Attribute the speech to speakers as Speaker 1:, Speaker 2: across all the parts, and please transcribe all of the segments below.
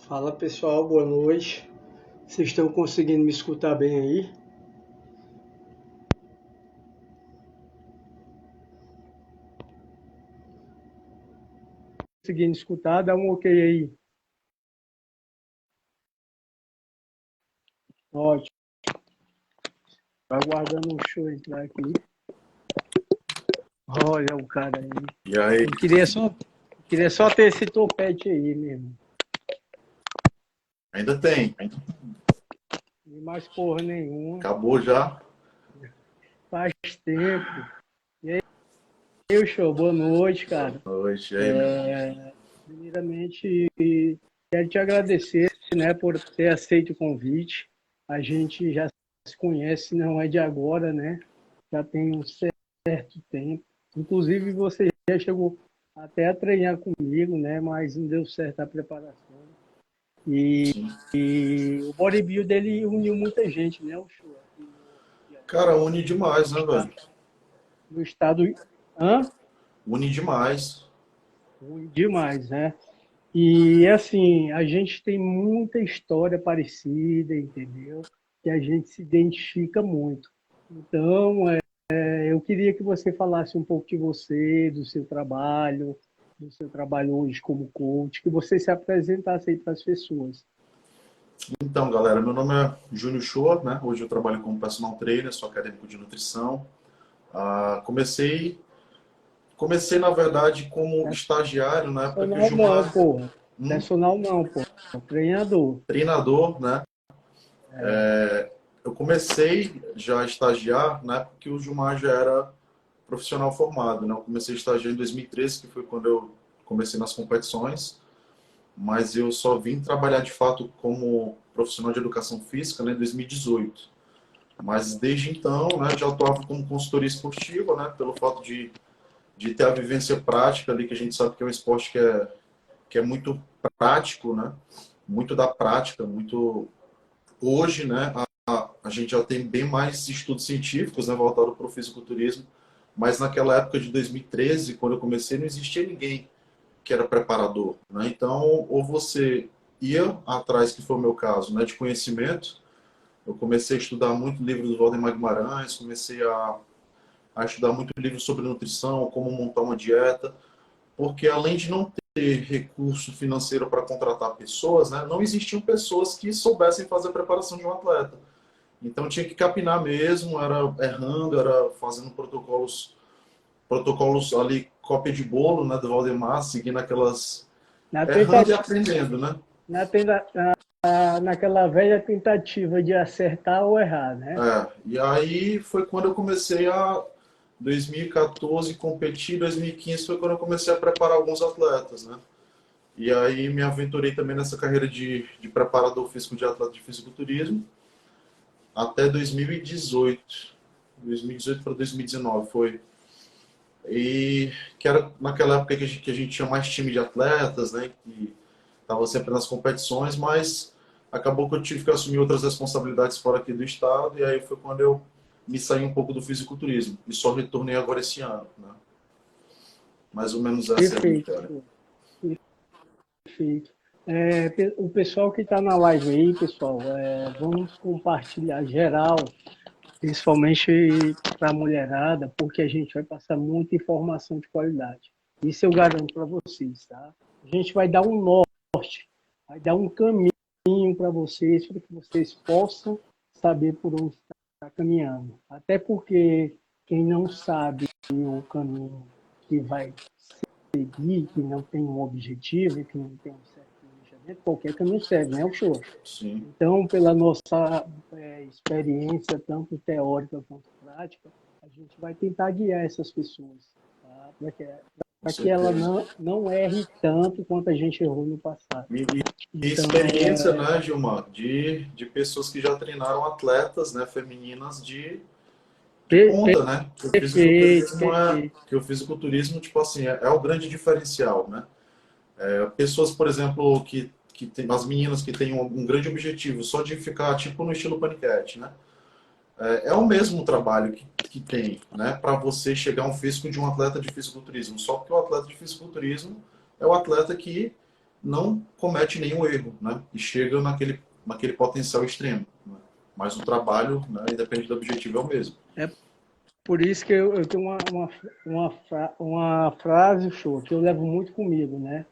Speaker 1: Fala pessoal, boa noite. Vocês estão conseguindo me escutar bem aí? Conseguindo escutar? Dá um ok aí. Ótimo. Vai aguardando o show entrar aqui. Olha o cara aí.
Speaker 2: E aí?
Speaker 1: Eu queria só ter esse topete aí mesmo.
Speaker 2: Ainda tem.
Speaker 1: Não mais porra nenhuma.
Speaker 2: Acabou já?
Speaker 1: Faz tempo. E aí, show, boa noite, cara.
Speaker 2: Boa noite. E aí, meu irmão?
Speaker 1: Primeiramente, quero te agradecer, né, por ter aceito o convite. A gente já se conhece, não é de agora, né? Já tem um certo tempo. Inclusive, você já chegou até a treinar comigo, né? Mas não deu certo a preparação.
Speaker 2: Sim.
Speaker 1: E o bodybuilder, ele uniu muita gente, né? O show aqui
Speaker 2: Cara, une demais, né, velho?
Speaker 1: no estado. Hã?
Speaker 2: Une demais.
Speaker 1: Une demais, né? E assim, a gente tem muita história parecida, entendeu? Que a gente se identifica muito. Então, eu queria que você falasse um pouco de você, do seu trabalho hoje como coach, que você se apresentasse aí para as pessoas.
Speaker 2: Então, galera, meu nome é Júnior Shoa, né? Hoje eu trabalho como personal trainer, sou acadêmico de nutrição. Comecei, na verdade, como estagiário na época que o
Speaker 1: Personal não,
Speaker 2: Gilmar,
Speaker 1: porra.
Speaker 2: um
Speaker 1: Personal não, porra. Treinador.
Speaker 2: treinador, né? Eu comecei já a estagiar na época que o Gilmar já era profissional formado, né? Eu comecei a estagiar em 2013, que foi quando eu comecei nas competições. Mas eu só vim trabalhar de fato como profissional de educação física, né, em 2018. Mas desde então, né, já atuava como consultoria esportiva, né, pelo fato de ter a vivência prática ali, que a gente sabe que é um esporte que é muito prático, né, muito da prática, muito... Hoje, né, a gente já tem bem mais estudos científicos, né, voltado para o fisiculturismo, mas naquela época de 2013, quando eu comecei, não existia ninguém que era preparador, né? Então, ou você ia atrás, que foi o meu caso, né, de conhecimento. Eu comecei a estudar muito livro do Valdemar Guimarães, comecei a estudar muito livro sobre nutrição, como montar uma dieta, porque além de não ter recurso financeiro para contratar pessoas, né, não existiam pessoas que soubessem fazer a preparação de um atleta. Então tinha que capinar mesmo, era errando, era fazendo protocolos ali, cópia de bolo, né, do Valdemar, seguindo aquelas
Speaker 1: Na
Speaker 2: errando e
Speaker 1: tentativa,
Speaker 2: aprendendo, né?
Speaker 1: na tenta, naquela velha tentativa de acertar ou errar, né?
Speaker 2: E aí foi quando eu comecei a 2014 competir, 2015 foi quando eu comecei a preparar alguns atletas, né? E aí me aventurei também nessa carreira de preparador físico de atleta de fisiculturismo até 2018. 2018 para 2019 foi. E que era naquela época que a gente tinha mais time de atletas, né? Que estava sempre nas competições, mas acabou que eu tive que assumir outras responsabilidades fora aqui do estado, e aí foi quando eu me saí um pouco do fisiculturismo, e só retornei agora esse ano, né? Mais ou menos essa é a minha
Speaker 1: Perfeito,
Speaker 2: história.
Speaker 1: show. Perfeito. O pessoal que está na live aí, pessoal, vamos compartilhar geral, principalmente para a mulherada, porque a gente vai passar muita informação de qualidade. Isso eu garanto para vocês, tá? A gente vai dar um norte, vai dar um caminho para que vocês possam saber por onde está caminhando. Até porque quem não sabe o caminho que vai seguir, que não tem um objetivo, que não tem um certo planejamento, qualquer caminho serve, né, o show?
Speaker 2: Sim,
Speaker 1: Então, pela nossa experiência, tanto teórica quanto prática, a gente vai tentar guiar essas pessoas, tá?
Speaker 2: com
Speaker 1: Para que ela
Speaker 2: certeza.
Speaker 1: não erre tanto quanto a gente errou no passado.
Speaker 2: E
Speaker 1: Então,
Speaker 2: experiência, né, Gilmar, de pessoas que já treinaram atletas, né, femininas de ponta, né? Que o
Speaker 1: perfeito,
Speaker 2: fisiculturismo
Speaker 1: perfeito.
Speaker 2: tipo assim, é o grande diferencial, né? Pessoas, por exemplo, que tem, as meninas que têm um grande objetivo só de ficar tipo no estilo paniquete, né? É o mesmo trabalho que tem, né? Para você chegar a um físico de um atleta de fisiculturismo. Só que o atleta de fisiculturismo é o atleta que não comete nenhum erro, né? E chega naquele potencial extremo, né? Mas o trabalho, né, independente do objetivo, é o mesmo.
Speaker 1: É por isso que eu tenho uma frase, show, que eu levo muito comigo, né?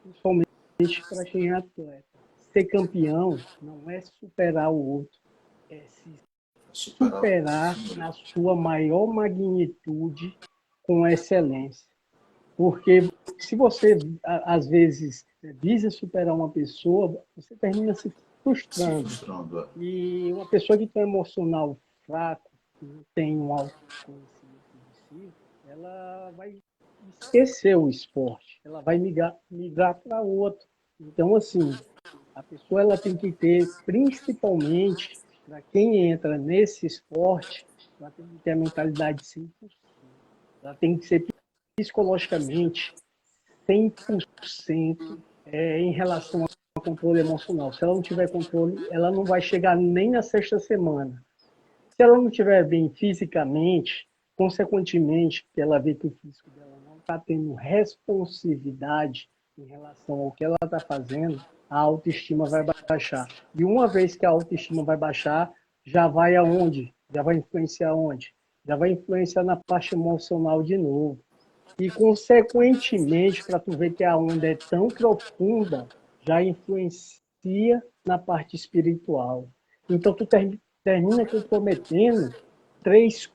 Speaker 1: Principalmente para quem é atleta. Ser campeão não é superar o outro, é se
Speaker 2: Superar
Speaker 1: superar
Speaker 2: isso
Speaker 1: na
Speaker 2: mesmo.
Speaker 1: sua maior magnitude com excelência. Porque se você, às vezes, visa superar uma pessoa, você termina se
Speaker 2: Se
Speaker 1: frustrando.
Speaker 2: frustrando. É.
Speaker 1: E uma pessoa que tem um emocional fraco, que não tem um autoconhecimento de si, ela vai esquecer o esporte, ela vai migrar para outro. Então, assim, a pessoa ela tem que ter, principalmente, para quem entra nesse esporte, ela tem que ter a mentalidade de 100%. Ela tem que ser psicologicamente 100% em relação ao controle emocional. Se ela não tiver controle, ela não vai chegar nem na sexta semana. Se ela não estiver bem fisicamente, consequentemente, que ela vê que o físico dela não está tendo responsividade em relação ao que ela está fazendo, a autoestima vai baixar. E uma vez que a autoestima vai baixar, já vai aonde? Já vai influenciar aonde? Já vai influenciar na parte emocional de novo. E, consequentemente, para tu ver que a onda é tão profunda, já influencia na parte espiritual. Então, tu termina comprometendo três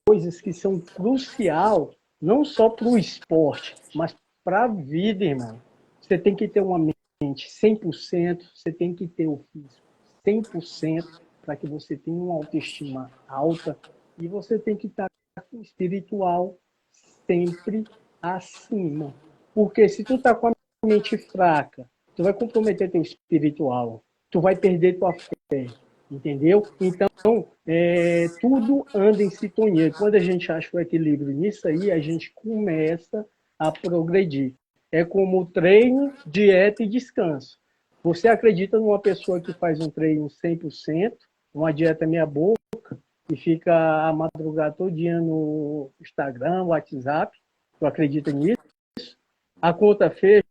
Speaker 1: coisas que são crucial, não só para o esporte, mas para a vida, irmão. Você tem que ter uma mente 100%, você tem que ter o físico 100% para que você tenha uma autoestima alta e você tem que estar com o espiritual sempre acima. Porque se tu tá com a mente fraca, tu vai comprometer teu espiritual, tu vai perder tua fé, entendeu? Então, tudo anda em sintonia. Quando a gente acha o equilíbrio nisso aí, a gente começa a progredir. É como treino, dieta e descanso. Você acredita numa pessoa que faz um treino 100%, uma dieta meia boca, e fica a madrugada todo dia no Instagram, WhatsApp? Tu acredita nisso? A conta fecha?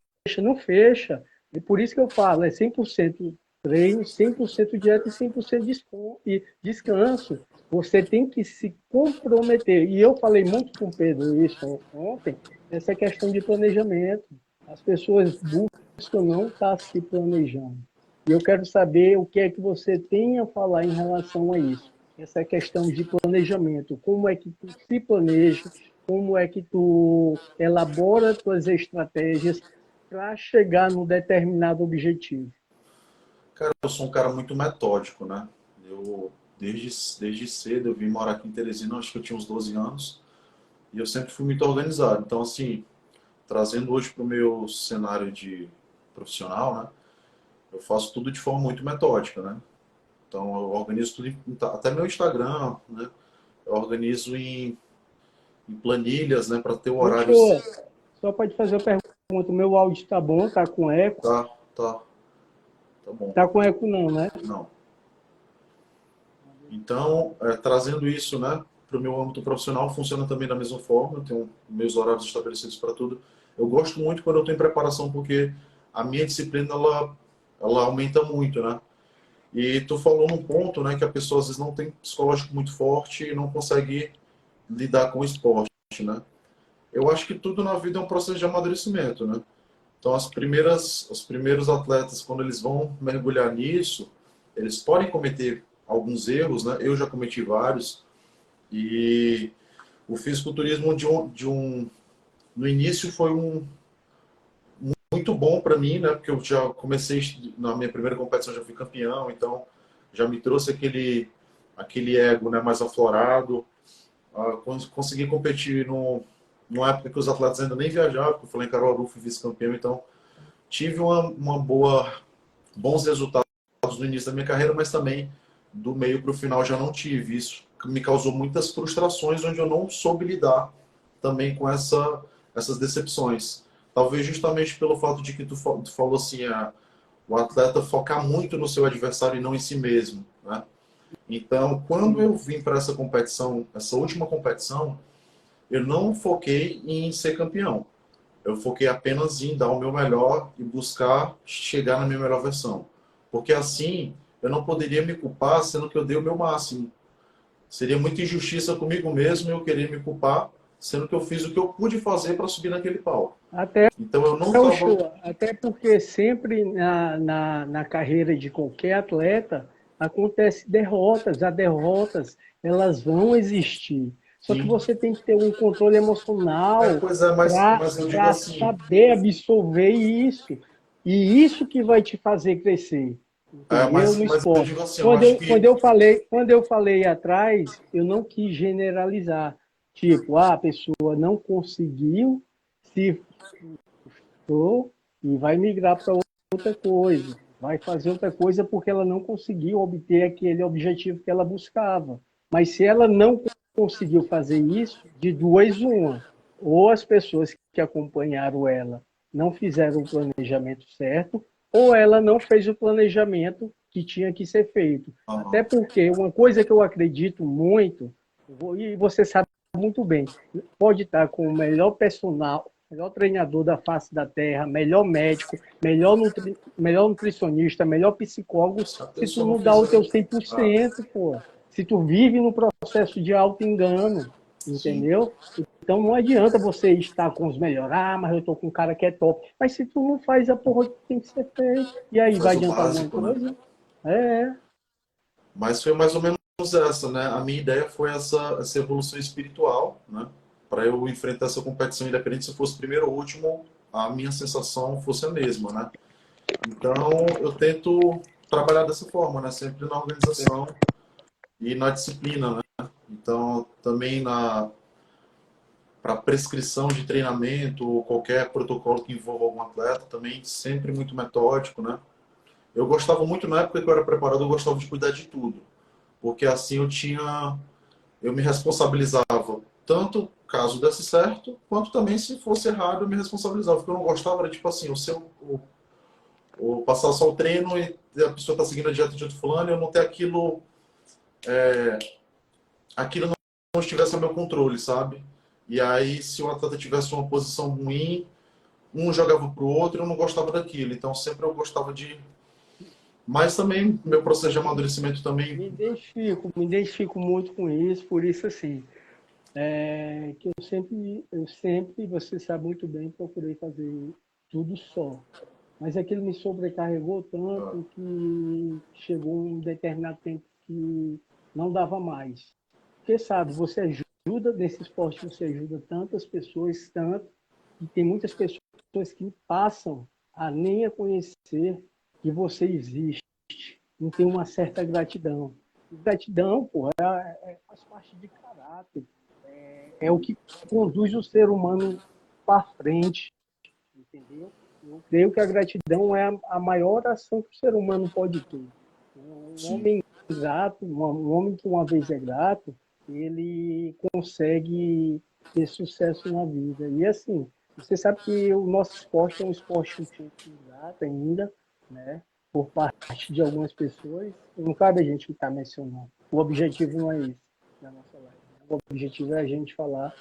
Speaker 1: Não fecha. E por isso que eu falo, é 100% treino, 100% dieta e 100% descanso. Você tem que se comprometer. E eu falei muito com o Pedro isso ontem, essa questão de planejamento. As pessoas buscam não estar se planejando. E eu quero saber o que é que você tem a falar em relação a isso. Essa questão de planejamento. Como é que tu se planeja? Como é que tu elabora tuas estratégias para chegar num determinado objetivo?
Speaker 2: Cara, eu sou um cara muito metódico, né? Eu, desde cedo, eu vim morar aqui em Teresina, acho que eu tinha uns 12 anos, e eu sempre fui muito organizado. Então, assim, trazendo hoje para o meu cenário de profissional, né? Eu faço tudo de forma muito metódica, né? Então, eu organizo tudo, até meu Instagram, né? Eu organizo em planilhas, né? Para ter o
Speaker 1: Ô,
Speaker 2: horário.
Speaker 1: show, só pode fazer a pergunta. O meu áudio tá bom? Tá com eco?
Speaker 2: Tá, tá, tá bom.
Speaker 1: Tá com eco não, né?
Speaker 2: Não. Então, trazendo isso, né, para o meu âmbito profissional, funciona também da mesma forma. Eu tenho meus horários estabelecidos para tudo. Eu gosto muito quando eu estou em preparação, porque a minha disciplina ela aumenta muito, né? E tu falou num ponto, né, que a pessoa às vezes não tem psicológico muito forte e não consegue lidar com o esporte, né? Eu acho que tudo na vida é um processo de amadurecimento, né? Então, os primeiros atletas, quando eles vão mergulhar nisso, eles podem cometer alguns erros, né? Eu já cometi vários. E o fisiculturismo no início foi muito bom para mim, né? Porque eu já comecei na minha primeira competição, já fui campeão, então já me trouxe aquele ego, né, mais aflorado. Consegui competir numa época que os atletas ainda nem viajavam, porque eu falei em Caruaru, fui vice-campeão, então tive bons resultados no início da minha carreira, mas também do meio para o final já não tive. Isso me causou muitas frustrações, onde eu não soube lidar também com essas decepções. Talvez justamente pelo fato de que tu falou assim, o atleta focar muito no seu adversário e não em si mesmo, né? Então, quando
Speaker 1: Sim.
Speaker 2: eu vim para essa competição, essa última competição, eu não foquei em ser campeão. eu foquei apenas em dar o meu melhor e buscar chegar na minha melhor versão. Porque assim, eu não poderia me culpar sendo que eu dei o meu máximo. Seria muita injustiça comigo mesmo eu querer me culpar, sendo que eu fiz o que eu pude fazer para subir naquele palco.
Speaker 1: Até
Speaker 2: Então eu não
Speaker 1: o
Speaker 2: estava...
Speaker 1: show, até porque sempre na carreira de qualquer atleta acontece derrotas, as derrotas elas vão existir. Só que
Speaker 2: Sim.
Speaker 1: você tem que ter um controle emocional
Speaker 2: Pois é, mas eu digo
Speaker 1: para
Speaker 2: assim,
Speaker 1: saber absorver isso. E isso que vai te fazer crescer, entendeu? No
Speaker 2: mas eu
Speaker 1: esporte.
Speaker 2: digo assim, eu acho que
Speaker 1: Quando eu falei atrás, eu não quis generalizar. Tipo, a pessoa não conseguiu se e vai migrar para outra coisa, vai fazer outra coisa porque ela não conseguiu obter aquele objetivo que ela buscava. Mas se ela não conseguiu fazer isso, de duas uma, ou as pessoas que acompanharam ela não fizeram o planejamento certo, ou ela não fez o planejamento que tinha que ser feito. Até
Speaker 2: aham,
Speaker 1: porque uma coisa que eu acredito muito, e você sabe muito bem, pode estar com o melhor personal, melhor treinador da face da terra, melhor médico, melhor nutricionista, melhor psicólogo,
Speaker 2: se a
Speaker 1: se tu
Speaker 2: pessoa não
Speaker 1: não dá o
Speaker 2: fizer,
Speaker 1: teu cem por
Speaker 2: ah,
Speaker 1: cento, pô. Se tu vive no processo de auto-engano,
Speaker 2: sim,
Speaker 1: entendeu? Então não adianta você estar com os melhores, mas eu tô com um cara que é top. Mas se tu não faz a porra que tem que ser feito, e
Speaker 2: não
Speaker 1: aí vai
Speaker 2: faz o
Speaker 1: adiantar alguma
Speaker 2: básico, né?
Speaker 1: coisa? É,
Speaker 2: Mas foi mais ou menos essa, né? A minha ideia foi essa evolução espiritual, né? Para eu enfrentar essa competição, independente se fosse primeiro ou último, a minha sensação fosse a mesma, né? Então, eu tento trabalhar dessa forma, né? Sempre na organização e na disciplina, né? Então, também para prescrição de treinamento ou qualquer protocolo que envolva algum atleta, também sempre muito metódico, né? Eu gostava muito, na época que eu era preparado, eu gostava de cuidar de tudo. Porque assim eu me responsabilizava tanto caso desse certo, quanto também se fosse errado, eu me responsabilizava. Porque eu não gostava, era tipo assim, o passar só o treino e a pessoa está seguindo a dieta de outro fulano e eu não ter aquilo não estivesse ao meu controle, sabe? E aí, se o atleta tivesse uma posição ruim, um jogava pro outro, eu não gostava daquilo. Então, sempre eu gostava de... Mas também, meu processo de amadurecimento também...
Speaker 1: me identifico muito com isso, por isso assim, que eu sempre, você sabe muito bem, procurei fazer tudo só. Mas aquilo me sobrecarregou
Speaker 2: ah,
Speaker 1: tanto que chegou um determinado tempo que não dava mais. Porque, sabe, você ajuda nesse esporte, você ajuda tantas pessoas, tanto, e tem muitas pessoas que passam a nem a conhecer que você existe. Não tem uma certa gratidão. E gratidão, pô, faz parte de caráter. É o que conduz o ser humano para frente, entendeu? Eu creio que a gratidão é a maior ação que o ser humano pode ter. Um
Speaker 2: sim,
Speaker 1: homem grato, um homem que uma vez é grato, ele consegue ter sucesso na vida. E assim, você sabe que o nosso esporte é um esporte um pouco ingrato ainda, né? Por parte de algumas pessoas. Não cabe a gente ficar mencionando. O objetivo não é esse da nossa live. O objetivo é a gente falar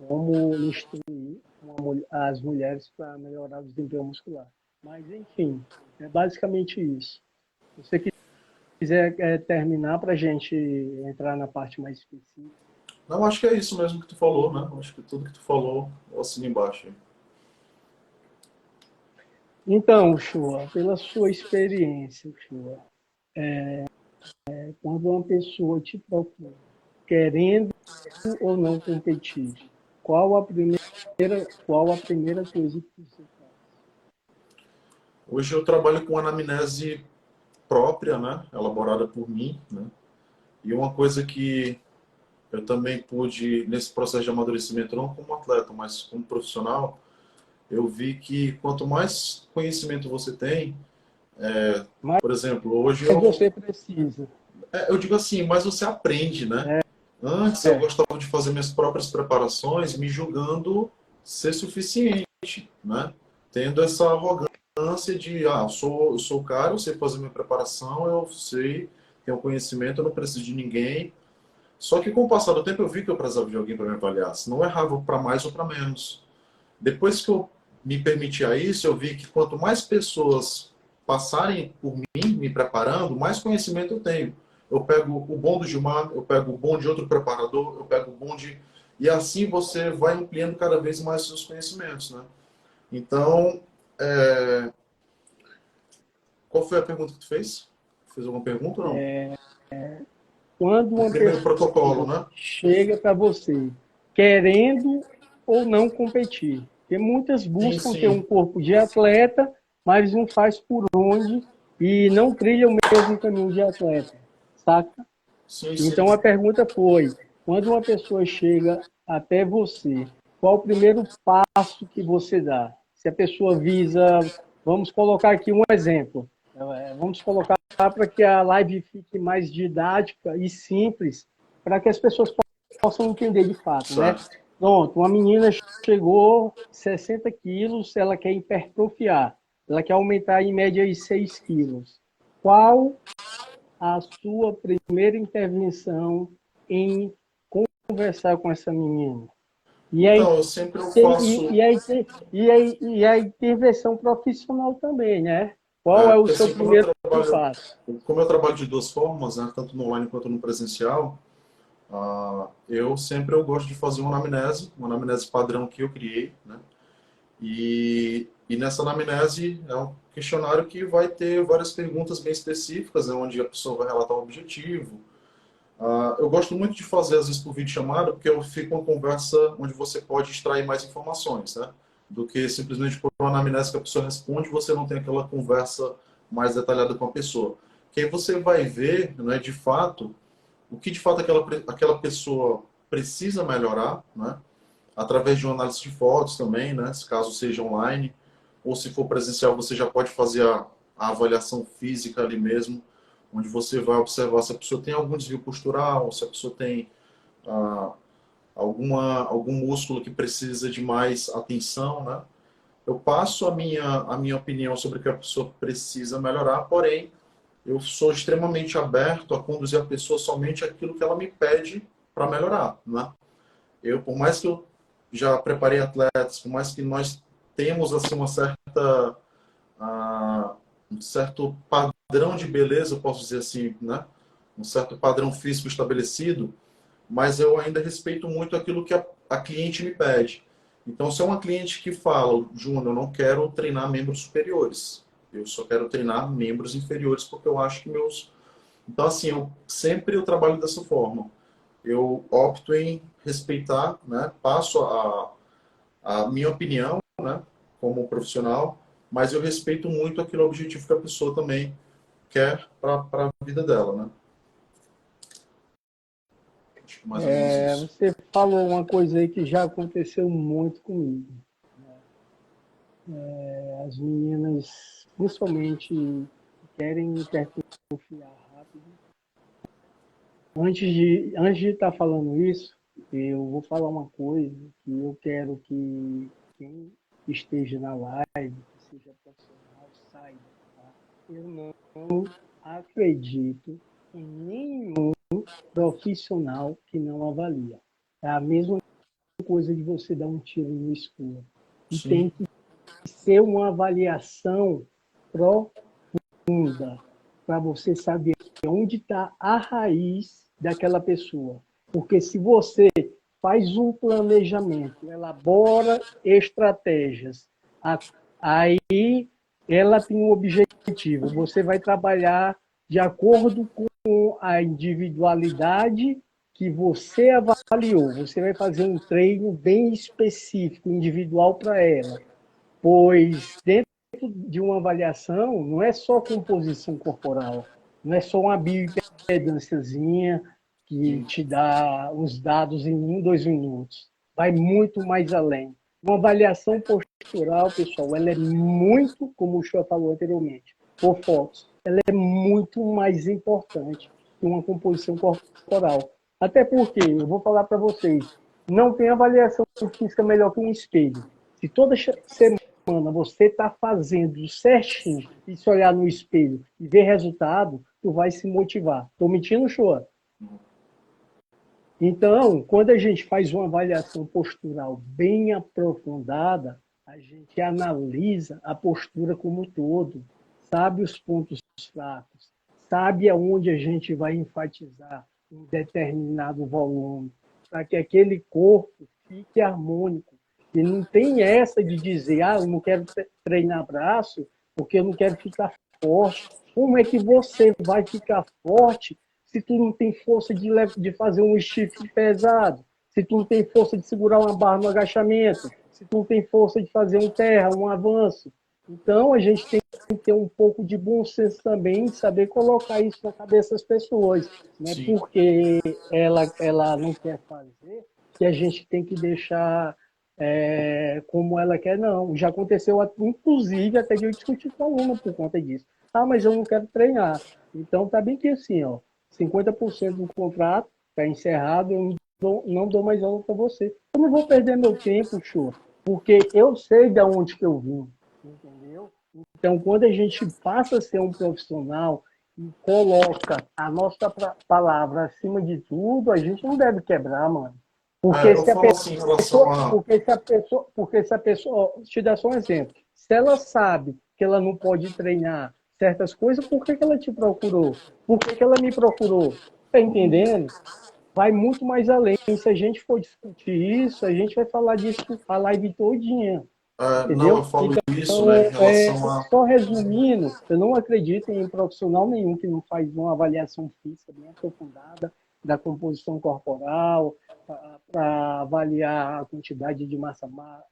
Speaker 1: como instruir as mulheres para melhorar o desempenho muscular. Mas, enfim, é basicamente isso. Se você quiser terminar para a gente entrar na parte mais específica.
Speaker 2: não, acho que é isso mesmo que tu falou, né? Acho que tudo que tu falou, eu assino embaixo.
Speaker 1: Então, Shua, pela sua experiência, Shua, quando uma pessoa te procura, querendo ou não competir, qual a primeira, qual a primeira coisa que você faz?
Speaker 2: Hoje eu trabalho com anamnese própria, né? Elaborada por mim, né? E uma coisa que eu também pude, nesse processo de amadurecimento, não como atleta, mas como profissional, eu vi que quanto mais conhecimento você tem,
Speaker 1: Mas
Speaker 2: por exemplo, hoje
Speaker 1: você precisa.
Speaker 2: eu digo assim, mais você aprende, né? Antes eu
Speaker 1: É,
Speaker 2: gostava de fazer minhas próprias preparações, me julgando ser suficiente, né? Tendo essa arrogância de, eu sou o cara, eu sei fazer minha preparação, eu sei, tenho conhecimento, eu não preciso de ninguém. Só que com o passar do tempo eu vi que eu precisava de alguém para me avaliar, senão eu errava para mais ou para menos. Depois que eu me permitia isso, eu vi que quanto mais pessoas passarem por mim, me preparando, mais conhecimento eu tenho. Eu pego o bom do Gilmar, eu pego o bom de outro preparador, eu pego o bom de... E assim você vai ampliando cada vez mais seus conhecimentos, né? Então, qual foi a pergunta que tu fez? Fez alguma pergunta ou não?
Speaker 1: Quando
Speaker 2: O
Speaker 1: uma
Speaker 2: primeiro protocolo,
Speaker 1: pessoa
Speaker 2: né?
Speaker 1: chega para você querendo ou não competir, porque muitas
Speaker 2: Sim,
Speaker 1: buscam ter um
Speaker 2: sim.
Speaker 1: corpo de atleta, mas não faz por onde e não trilha o mesmo caminho de atleta, saca?
Speaker 2: Sim, sim.
Speaker 1: Então a pergunta foi: quando uma pessoa chega até você, qual o primeiro passo que você dá? Se a pessoa visa, vamos colocar aqui um exemplo, vamos colocar para que a live fique mais didática e simples, para que as pessoas possam entender de fato, né?
Speaker 2: Certo.
Speaker 1: Pronto, uma menina chegou 60 quilos, ela quer hipertrofiar, ela quer aumentar em média aí 6 quilos. Qual a sua primeira intervenção em conversar com essa menina? E aí
Speaker 2: Então, eu sempre eu
Speaker 1: tem,
Speaker 2: faço...
Speaker 1: e a intervenção profissional também, né? Qual é o
Speaker 2: Porque
Speaker 1: seu
Speaker 2: assim,
Speaker 1: primeiro passo?
Speaker 2: como eu trabalho de duas formas, né, tanto no online quanto no presencial, eu gosto de fazer uma anamnese padrão que eu criei, né? E nessa anamnese é um questionário que vai ter várias perguntas bem específicas, né, onde a pessoa vai relatar o objetivo. Eu gosto muito de fazer, às vezes, por videochamada, porque eu fico uma conversa onde você pode extrair mais informações, né? Do que simplesmente por uma anamnese que a pessoa responde, você não tem aquela conversa mais detalhada com a pessoa. Que aí você vai ver, né, de fato, o que de fato aquela pessoa precisa melhorar, né? Através de uma análise de fotos também, né? Se caso seja online, ou se for presencial, você já pode fazer a avaliação física ali mesmo, onde você vai observar se a pessoa tem algum desvio postural, se a pessoa tem ah, algum músculo que precisa de mais atenção, né? Eu passo a minha opinião sobre o que a pessoa precisa melhorar, porém, eu sou extremamente aberto a conduzir a pessoa somente aquilo que ela me pede para melhorar, né? Por mais que eu já preparei atletas, por mais que nós temos assim uma certa um certo padrão de beleza, eu posso dizer assim, né? Um certo padrão físico estabelecido, mas eu ainda respeito muito aquilo que a cliente me pede. Então, se é uma cliente que fala, Júnior, eu não quero treinar membros superiores, eu só quero treinar membros inferiores, porque eu acho que meus... Então, assim, eu trabalho dessa forma. Eu opto em respeitar, né? Passo a minha opinião, né? Como profissional, mas eu respeito muito aquele objetivo que a pessoa também quer para a vida dela, né? Acho que mais ou menos isso.
Speaker 1: Você falou uma coisa aí que já aconteceu muito comigo. As meninas, principalmente, querem hipertrofiar rápido. Antes de estar falando isso, eu vou falar uma coisa que eu quero que quem esteja na live, que seja profissional, saiba. Tá? Eu não acredito em nenhum profissional que não avalia. É a mesma coisa de você dar um tiro no escuro. E tem
Speaker 2: Sim,
Speaker 1: que ser uma avaliação profunda para você saber onde está a raiz daquela pessoa. Porque se você faz um planejamento, elabora estratégias, aí ela tem um objetivo. Você vai trabalhar de acordo com a individualidade que você avaliou. Você vai fazer um treino bem específico, individual para ela. Pois dentro de uma avaliação não é só composição corporal, não é só uma bioimpedânciazinha que
Speaker 2: sim,
Speaker 1: te dá os dados em 1, 2 minutos. Vai muito mais além. Uma avaliação postural, pessoal, ela é muito, como o senhor falou anteriormente, por fotos, ela é muito mais importante que uma composição corporal. Até porque, eu vou falar para vocês, não tem avaliação física melhor que um espelho. Se toda semana você está fazendo certinho e se olhar no espelho e ver resultado, tu vai se motivar. Estou mentindo, Shoa? Então, quando a gente faz uma avaliação postural bem aprofundada, a gente analisa a postura como um todo, sabe os pontos fracos, sabe aonde a gente vai enfatizar um determinado volume, para que aquele corpo fique harmônico. E não tem essa de dizer, eu não quero treinar braço porque eu não quero ficar forte. Como é que você vai ficar forte se tu não tem força de fazer um stiff pesado? Se tu não tem força de segurar uma barra no agachamento? Se tu não tem força de fazer um terra, um avanço? Então, a gente tem que ter um pouco de bom senso também, saber colocar isso na cabeça das pessoas. Não é
Speaker 2: Sim.
Speaker 1: porque ela não quer fazer que a gente tem que deixar como ela quer, não. Já aconteceu, inclusive, até de eu discutir com a aluna por conta disso. Mas eu não quero treinar. Então, tá bem que assim, 50% do contrato está encerrado, eu não dou mais aula para você. Eu não vou perder meu tempo, show, porque eu sei de onde que eu vim, entendeu? Então, quando a gente passa a ser um profissional e coloca a nossa palavra acima de tudo, a gente não deve quebrar, mano. Porque
Speaker 2: Eu
Speaker 1: se a
Speaker 2: falo assim em relação a.
Speaker 1: porque se a pessoa, te dar só um exemplo, se ela sabe que ela não pode treinar certas coisas, por que ela te procurou? Por que ela me procurou? Tá entendendo? Vai muito mais além. Se a gente for discutir isso, a gente vai falar disso a live todinha,
Speaker 2: Não, eu
Speaker 1: entendeu?
Speaker 2: falo isso, né, em
Speaker 1: Então,
Speaker 2: relação a.
Speaker 1: só resumindo, eu não acredito em profissional nenhum que não faz uma avaliação física bem aprofundada da composição corporal, para avaliar a quantidade de massa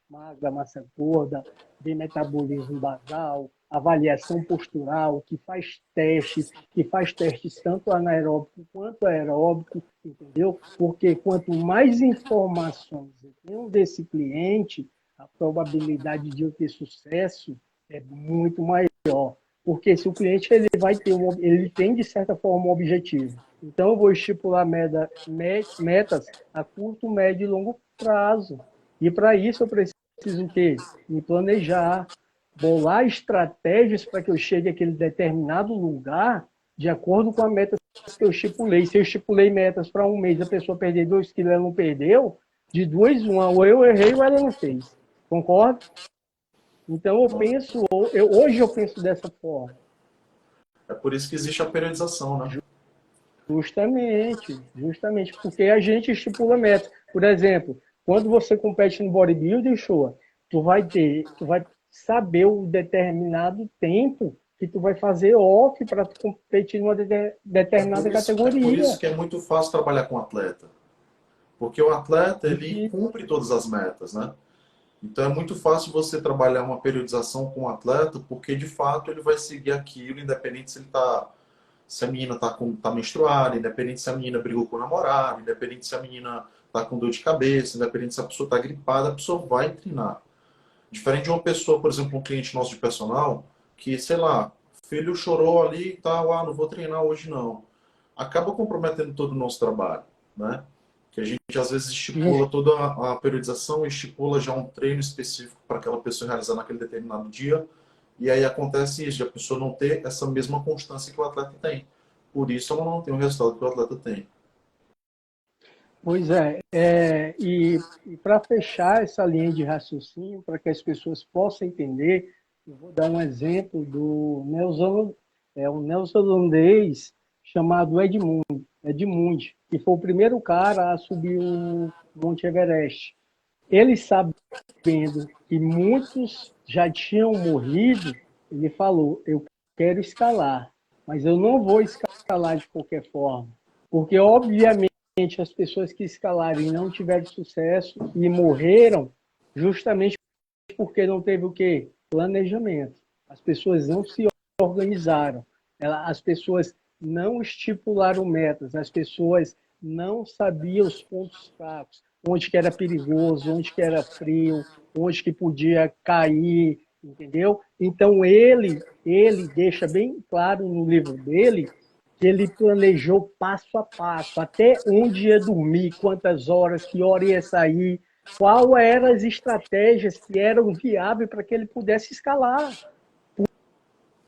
Speaker 1: magra, massa gorda, de metabolismo basal, avaliação postural, que faz testes tanto anaeróbico quanto aeróbico, entendeu? Porque quanto mais informações eu tenho desse cliente, a probabilidade de eu ter sucesso é muito maior. Porque se o cliente ele tem de certa forma um objetivo. Então eu vou estipular metas a curto, médio e longo prazo. E para isso eu preciso o quê? Me planejar, bolar estratégias para que eu chegue àquele determinado lugar de acordo com a meta que eu estipulei. Se eu estipulei metas para um mês, a pessoa perder 2 quilos, ela não perdeu, de 2, 1, ou eu errei ou ela não fez. Concorda? Então hoje eu penso dessa forma.
Speaker 2: É por isso que existe a periodização, né?
Speaker 1: Justamente, porque a gente estipula metas. Por exemplo, quando você compete no bodybuilding, show, tu vai saber o determinado tempo que tu vai fazer off para tu competir numa determinada
Speaker 2: É por isso
Speaker 1: categoria.
Speaker 2: que é muito fácil trabalhar com atleta. Porque o atleta, ele cumpre todas as metas, né? Então é muito fácil você trabalhar uma periodização com o atleta, porque de fato ele vai seguir aquilo, independente se ele tá, se a menina tá menstruada, independente se a menina brigou com o namorado, independente se a menina tá com dor de cabeça, independente se a pessoa tá gripada, a pessoa vai treinar. Diferente de uma pessoa, por exemplo, um cliente nosso de personal, que, sei lá, filho chorou ali e tal, não vou treinar hoje não. Acaba comprometendo todo o nosso trabalho, né? Que a gente às vezes estipula toda a periodização, estipula já um treino específico para aquela pessoa realizar naquele determinado dia, e aí acontece isso, de a pessoa não ter essa mesma constância que o atleta tem. Por isso ela não tem o resultado que o atleta tem.
Speaker 1: Pois e para fechar essa linha de raciocínio, para que as pessoas possam entender, eu vou dar um exemplo do um neozelandês chamado Edmund, que foi o primeiro cara a subir o Monte Everest. Ele sabendo que muitos já tinham morrido, ele falou: eu quero escalar, mas eu não vou escalar de qualquer forma, porque obviamente as pessoas que escalaram e não tiveram sucesso e morreram justamente porque não teve o quê? Planejamento. As pessoas não se organizaram. As pessoas não estipularam metas. As pessoas não sabiam os pontos fracos, onde que era perigoso, onde que era frio, onde que podia cair, entendeu? Então ele deixa bem claro no livro dele que ele planejou passo a passo, até onde ia dormir, quantas horas, que hora ia sair, qual eram as estratégias que eram viáveis para que ele pudesse escalar.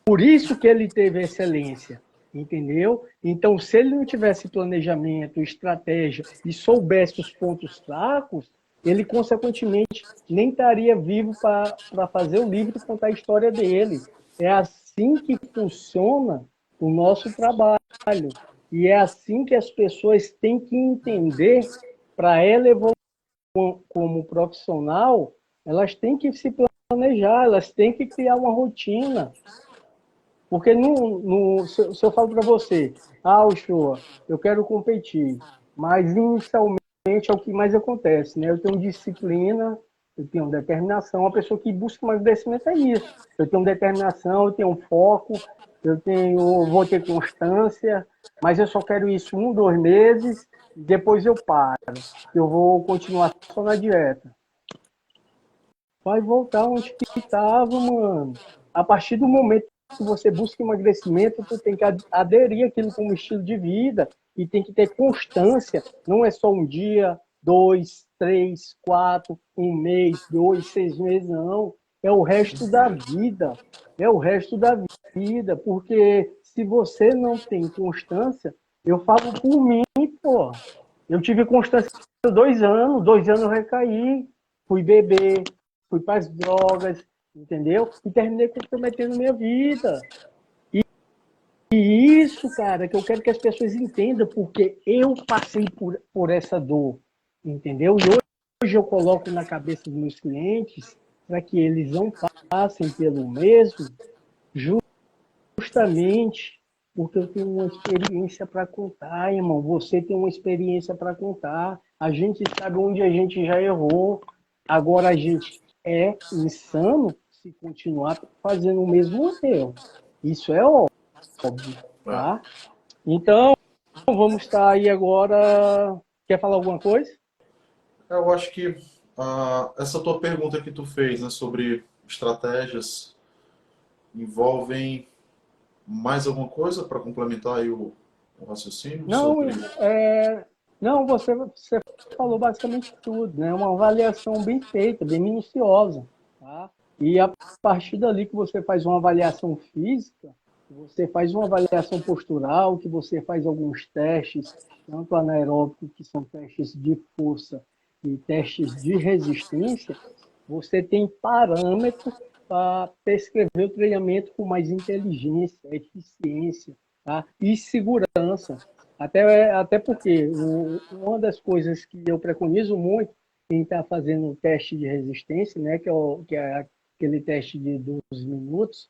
Speaker 1: Por isso que ele teve excelência, entendeu? Então, se ele não tivesse planejamento, estratégia e soubesse os pontos fracos, ele, consequentemente, nem estaria vivo para fazer o livro e contar a história dele. É assim que funciona o nosso trabalho. E é assim que as pessoas têm que entender, para ela evoluir como profissional, elas têm que se planejar, elas têm que criar uma rotina. Porque se eu falo para você, Uchoa, eu quero competir, mas inicialmente é o que mais acontece, né? Eu tenho disciplina, eu tenho determinação, a pessoa que busca emagrecimento é isso. Eu tenho determinação, eu tenho foco, vou ter constância, mas eu só quero isso 1, 2 meses, depois eu paro. Eu vou continuar só na dieta. Vai voltar onde que estava, mano. A partir do momento que você busca emagrecimento, tu tem que aderir aquilo como estilo de vida e tem que ter constância. Não é só um dia, 2, 3, 4, 1 mês, 2, 6 meses, não. É o resto da vida. É o resto da vida. Porque se você não tem constância, eu falo por mim, pô. Eu tive constância 2 anos eu recaí, fui beber, fui para as drogas, entendeu? E terminei comprometendo minha vida. E isso, cara, que eu quero que as pessoas entendam, porque eu passei por essa dor, entendeu? E hoje eu coloco na cabeça dos meus clientes para que eles não passem pelo mesmo, justamente porque eu tenho uma experiência para contar, irmão. Você tem uma experiência para contar. A gente sabe onde a gente já errou. Agora a gente é insano se continuar fazendo o mesmo erro. Isso é óbvio,
Speaker 2: É.
Speaker 1: tá? Então, vamos estar aí agora. Quer falar alguma coisa?
Speaker 2: Eu acho que essa tua pergunta que tu fez, né, sobre estratégias, envolvem mais alguma coisa para complementar aí o raciocínio
Speaker 1: Não,
Speaker 2: sobre...
Speaker 1: não, você falou basicamente tudo, né? Uma avaliação bem feita, bem minuciosa, tá? E a partir dali que você faz uma avaliação física, você faz uma avaliação postural, que você faz alguns testes, tanto anaeróbico, que são testes de força, e testes de resistência, você tem parâmetros para prescrever o treinamento com mais inteligência, eficiência, tá? E segurança. Até porque uma das coisas que eu preconizo muito, quem está fazendo o teste de resistência, né, que é aquele teste de 12 minutos,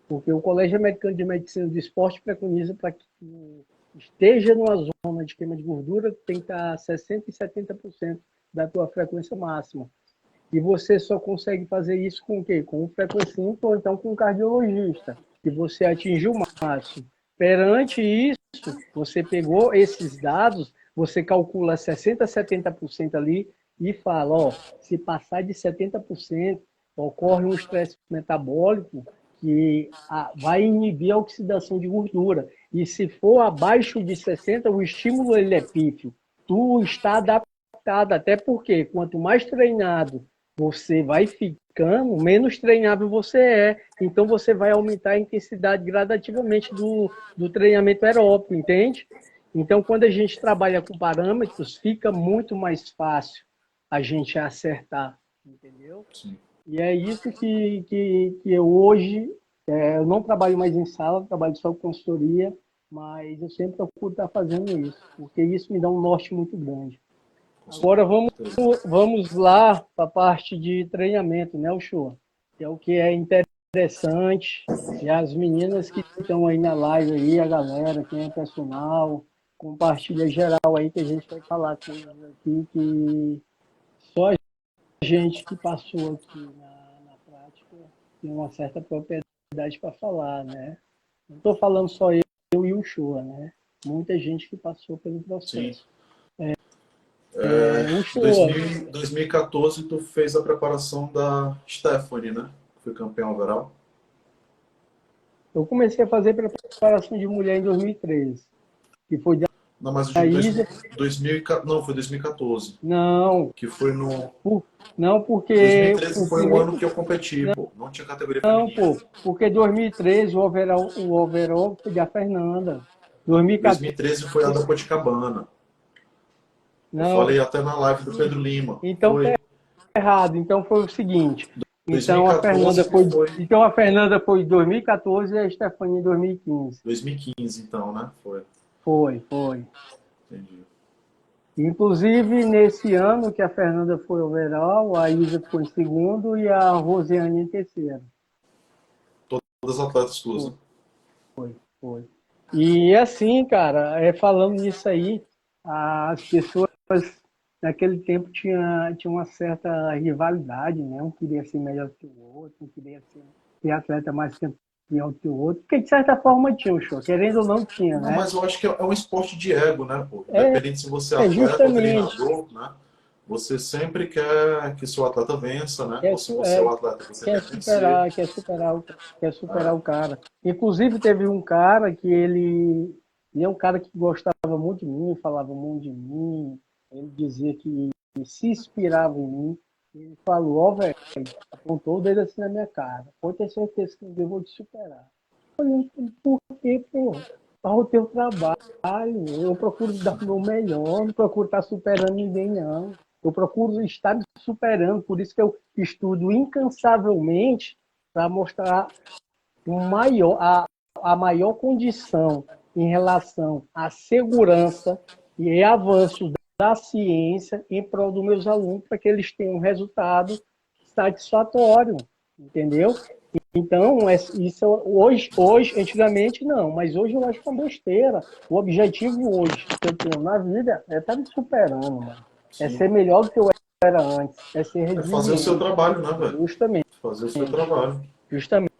Speaker 1: porque o Colégio Americano de Medicina do Esporte preconiza para que esteja numa zona de queima de gordura, tem que estar 60% e 70% da tua frequência máxima. E você só consegue fazer isso com o quê? Com um frequencímetro ou então com um cardiologista, que você atinge o máximo. Perante isso, você pegou esses dados, você calcula 60%, 70% ali e fala, ó, se passar de 70%, ocorre um estresse metabólico que vai inibir a oxidação de gordura. E se for abaixo de 60%, o estímulo ele é pífio. Tu está adaptado, até porque quanto mais treinado você vai ficando, menos treinável você é. Então, você vai aumentar a intensidade gradativamente do treinamento aeróbico, entende? Então, quando a gente trabalha com parâmetros, fica muito mais fácil a gente acertar, entendeu?
Speaker 2: Sim.
Speaker 1: E é isso que eu hoje, eu não trabalho mais em sala, trabalho só com consultoria, mas eu sempre procuro estar fazendo isso, porque isso me dá um norte muito grande. Agora vamos lá para a parte de treinamento, né, Uchoa? Que é o que é interessante. E as meninas que estão aí na live aí, a galera, quem é personal, compartilha geral aí que a gente vai falar coisas aqui que só a gente que passou aqui na prática tem uma certa propriedade para falar, né? Não estou falando só eu e o Uchoa, né? Muita gente que passou pelo
Speaker 2: Sim.
Speaker 1: processo.
Speaker 2: Em
Speaker 1: Uchoa,
Speaker 2: 2014, tu fez a preparação da Stephanie, né? Que foi campeã overall.
Speaker 1: eu comecei a fazer preparação de mulher em 2013, que foi
Speaker 2: Não, mas eu
Speaker 1: da
Speaker 2: digo
Speaker 1: Isa.
Speaker 2: 2000, não, foi 2014.
Speaker 1: Não,
Speaker 2: Que foi no...
Speaker 1: não porque
Speaker 2: 2013
Speaker 1: o
Speaker 2: foi o ano
Speaker 1: primeiro,
Speaker 2: que eu competi, pô. Não tinha categoria
Speaker 1: não,
Speaker 2: feminina.
Speaker 1: pô, porque 2013 o overall foi da Fernanda. 2014,
Speaker 2: 2013 foi a da Copacabana. Eu
Speaker 1: Não,
Speaker 2: falei até na live do Pedro Lima.
Speaker 1: então tá
Speaker 2: Foi
Speaker 1: errado. Então foi o seguinte. Então a
Speaker 2: 2014
Speaker 1: Fernanda
Speaker 2: que
Speaker 1: foi,
Speaker 2: foi
Speaker 1: então a Fernanda foi em 2014 e a Stephanie em 2015.
Speaker 2: 2015, então, né? Foi.
Speaker 1: Foi.
Speaker 2: Entendi.
Speaker 1: Inclusive, nesse ano que a Fernanda foi overall, a Isa ficou em segundo e a Rosiane em terceiro.
Speaker 2: Todas as atletas suas,
Speaker 1: Foi,
Speaker 2: né?
Speaker 1: foi. E assim, cara, falando nisso aí, as pessoas naquele tempo tinha uma certa rivalidade, né? Um queria ser melhor que o outro, um queria ser atleta mais campeão que o outro, porque de certa forma tinha um show, querendo ou não tinha,
Speaker 2: Não,
Speaker 1: né?
Speaker 2: mas eu acho que é um esporte de ego, né, pô?
Speaker 1: É,
Speaker 2: Independente se você é atleta ou
Speaker 1: justamente.
Speaker 2: treinador, né? Você sempre quer que seu atleta vença, né?
Speaker 1: Quer,
Speaker 2: Ou se você é o atleta, você
Speaker 1: quer
Speaker 2: quer vencer.
Speaker 1: superar, quer superar
Speaker 2: É,
Speaker 1: o cara. Inclusive, teve um cara que ele é um cara que gostava muito de mim, falava muito de mim, ele dizia que se inspirava em mim. Ele falou, ó, velho, apontou o dedo assim na minha cara. Pode ter certeza que eu vou te superar. Eu falei, por quê, pô? Para o teu trabalho, eu procuro dar o meu melhor, não procuro estar superando ninguém, não. Eu procuro estar me superando, por isso que eu estudo incansavelmente para mostrar a maior condição em relação à segurança e avanço da ciência em prol dos meus alunos, para que eles tenham um resultado satisfatório, entendeu? Então, isso hoje, antigamente não, mas hoje eu acho uma besteira. O objetivo hoje que eu tenho na vida é estar me superando, mano. É
Speaker 2: sim.
Speaker 1: ser melhor do que eu era antes, é ser
Speaker 2: É fazer o seu
Speaker 1: resiliente.
Speaker 2: trabalho, né, velho?
Speaker 1: Justamente,
Speaker 2: Fazer o seu trabalho.
Speaker 1: justamente.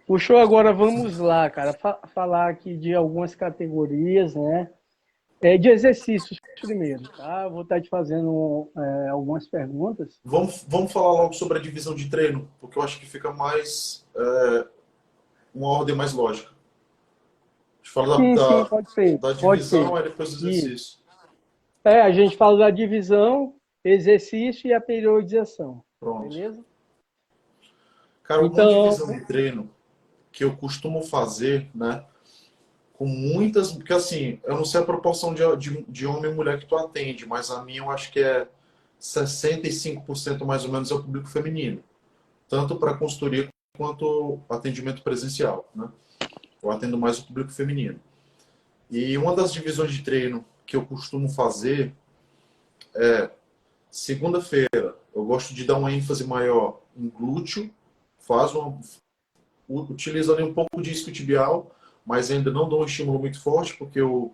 Speaker 1: Puxou, agora vamos lá, cara, falar aqui de algumas categorias, né? De exercícios primeiro, tá? Eu vou estar te fazendo algumas perguntas.
Speaker 2: Vamos falar logo sobre a divisão de treino, porque eu acho que fica mais uma ordem mais lógica. A gente fala
Speaker 1: Sim, pode ser,
Speaker 2: da
Speaker 1: pode
Speaker 2: divisão,
Speaker 1: ser.
Speaker 2: aí depois do
Speaker 1: Isso.
Speaker 2: exercício.
Speaker 1: A gente fala da divisão, exercício e a periodização.
Speaker 2: Pronto.
Speaker 1: Beleza?
Speaker 2: Cara, uma
Speaker 1: Então,
Speaker 2: divisão de treino que eu costumo fazer, né? Com muitas. Porque assim, eu não sei a proporção de homem e mulher que tu atende, mas a minha eu acho que é 65% mais ou menos é o público feminino. Tanto para consultoria quanto atendimento presencial, né? Eu atendo mais o público feminino. E uma das divisões de treino que eu costumo fazer é segunda-feira. Eu gosto de dar uma ênfase maior em glúteo, utilizo ali um pouco de isquiotibial, mas ainda não dou um estímulo muito forte, porque o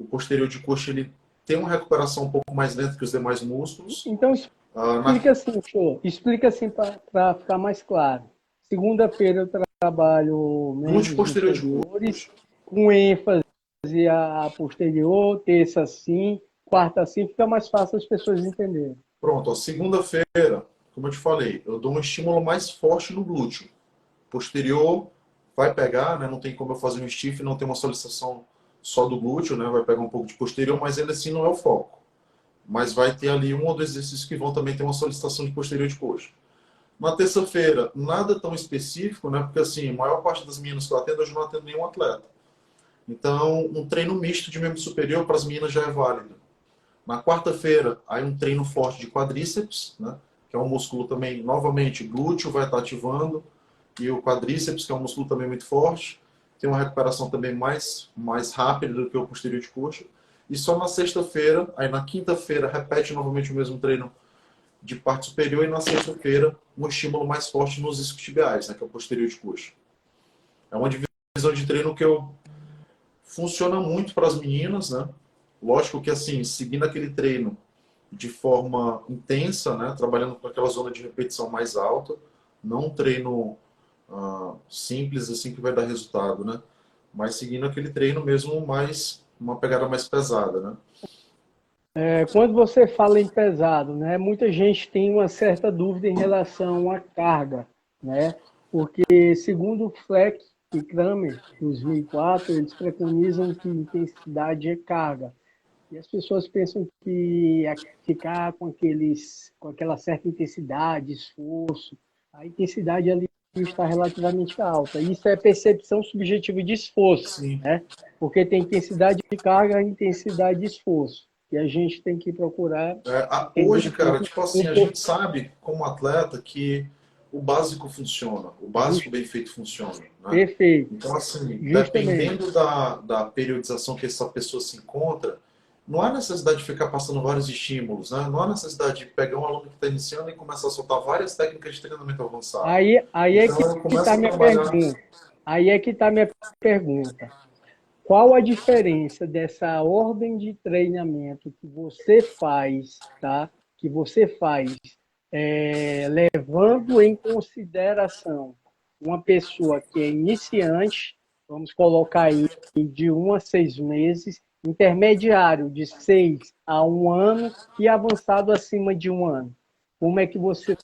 Speaker 2: posterior de coxa ele tem uma recuperação um pouco mais lenta que os demais músculos.
Speaker 1: então
Speaker 2: Ah,
Speaker 1: explica assim, show. Explica assim para ficar mais claro. Segunda-feira eu trabalho
Speaker 2: glúteo
Speaker 1: membros
Speaker 2: posterior de
Speaker 1: inferiores,
Speaker 2: coxa.
Speaker 1: com ênfase a posterior, terça sim, quarta sim, fica mais fácil as pessoas entenderem.
Speaker 2: Pronto, ó, segunda-feira, como eu te falei, eu dou um estímulo mais forte no glúteo. Posterior vai pegar, né? Não tem como eu fazer um stiff, não tem uma solicitação só do glúteo, né? Vai pegar um pouco de posterior, mas ainda assim não é o foco. Mas vai ter ali um ou dois exercícios que vão também ter uma solicitação de posterior de coxa. Na terça-feira, nada tão específico, né? Porque assim, a maior parte das meninas que eu atendo, eu não atendo nenhum atleta. Então, um treino misto de membro superior para as meninas já é válido. Na quarta-feira, aí um treino forte de quadríceps, né? Que é um músculo também, novamente, glúteo vai estar ativando, e o quadríceps, que é um músculo também muito forte, tem uma recuperação também mais rápida do que o posterior de coxa. E só na sexta-feira, aí na quinta-feira, repete novamente o mesmo treino de parte superior, e na sexta-feira, um estímulo mais forte nos isquiotibiais, né? Que é o posterior de coxa. É uma divisão de treino que funciona muito para as meninas, né? Lógico que, assim, seguindo aquele treino de forma intensa, né? Trabalhando com aquela zona de repetição mais alta, não um treino simples, assim, que vai dar resultado, né? Mas seguindo aquele treino mesmo mais, uma pegada mais pesada, né?
Speaker 1: Quando você fala em pesado, né, muita gente tem uma certa dúvida em relação à carga, né? Porque, segundo o Fleck e Kramer, 2004, eles preconizam que intensidade é carga. E as pessoas pensam que ficar com aquela certa intensidade, esforço, a intensidade ali está relativamente alta. Isso é percepção subjetiva de esforço,
Speaker 2: Sim.
Speaker 1: né? Porque tem intensidade de carga e intensidade de esforço. e a gente tem que procurar entender
Speaker 2: Hoje,
Speaker 1: um
Speaker 2: cara,
Speaker 1: pouco,
Speaker 2: tipo assim, a gente sabe como atleta que o básico funciona, o básico bem feito funciona, né?
Speaker 1: perfeito,
Speaker 2: Então, assim,
Speaker 1: justamente.
Speaker 2: dependendo da periodização que essa pessoa se encontra, não há necessidade de ficar passando vários estímulos, né? Não há necessidade de pegar um aluno que está iniciando e começar a soltar várias técnicas de treinamento avançado.
Speaker 1: Aí é
Speaker 2: Então,
Speaker 1: que
Speaker 2: eu começo
Speaker 1: está
Speaker 2: a
Speaker 1: minha
Speaker 2: trabalhar.
Speaker 1: pergunta. Aí é que está minha pergunta. Qual a diferença dessa ordem de treinamento que você faz, tá? Que você faz, levando em consideração uma pessoa que é iniciante, vamos colocar aí de 1 a 6 meses, intermediário de 6 a 1 ano e avançado acima de 1 ano. Como é que você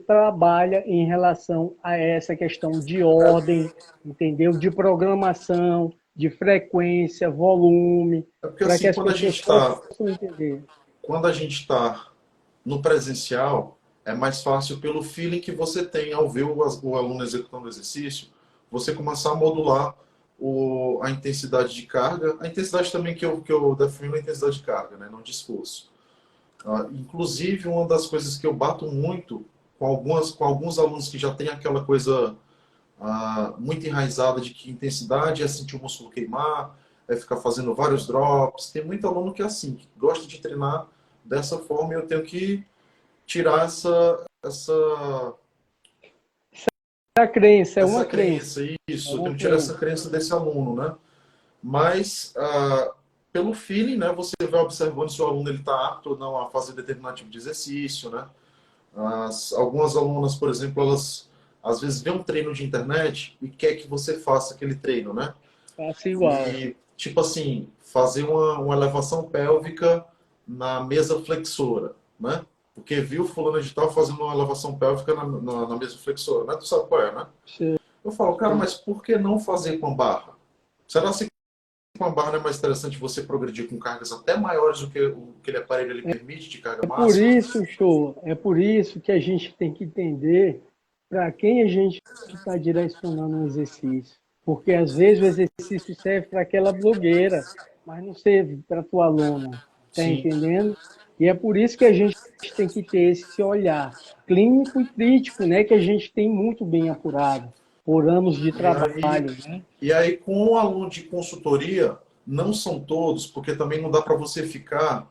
Speaker 1: trabalha em relação a essa questão de ordem, entendeu? De programação, de frequência, volume,
Speaker 2: É porque,
Speaker 1: para que
Speaker 2: assim,
Speaker 1: as pessoas possam entender.
Speaker 2: quando a gente está no presencial, é mais fácil pelo feeling que você tem ao ver o aluno executando o exercício, você começar a modular a intensidade de carga, a intensidade também que eu defino é a intensidade de carga, né, não de esforço. Inclusive, uma das coisas que eu bato muito com alguns alunos que já têm aquela coisa muito enraizada de que intensidade é sentir o músculo queimar, é ficar fazendo vários drops. Tem muito aluno que é assim, que gosta de treinar dessa forma e eu tenho que tirar
Speaker 1: A crença é
Speaker 2: essa
Speaker 1: uma crença,
Speaker 2: crença,
Speaker 1: é
Speaker 2: isso, eu
Speaker 1: uma
Speaker 2: tenho que tirar essa
Speaker 1: crença.
Speaker 2: crença desse aluno, né? Mas, pelo feeling, né, você vai observando se o aluno está apto ou não a fazer determinado tipo de exercício, né? Algumas alunas, por exemplo, elas às vezes vê um treino de internet e quer que você faça aquele treino, né?
Speaker 1: Faça igual.
Speaker 2: E, tipo assim, fazer uma elevação pélvica na mesa flexora, né? Porque viu fulano de tal fazendo uma elevação pélvica na mesa flexora, né? Tu sabe qual é, né?
Speaker 1: Sim.
Speaker 2: Eu falo, cara, mas por que não fazer com a barra? Será que com a barra não é mais interessante você progredir com cargas até maiores do que aquele aparelho ele permite de carga
Speaker 1: É por
Speaker 2: máxima?
Speaker 1: isso, show, é por isso que a gente tem que entender para quem a gente está direcionando um exercício. Porque às vezes o exercício serve para aquela blogueira, mas não serve para a tua aluna. Está
Speaker 2: Sim.
Speaker 1: entendendo? E é por isso que a gente tem que ter esse olhar clínico e crítico, né, que a gente tem muito bem apurado por anos de
Speaker 2: E aí,
Speaker 1: trabalho, né?
Speaker 2: e aí, com o aluno de consultoria, não são todos, porque também não dá para você ficar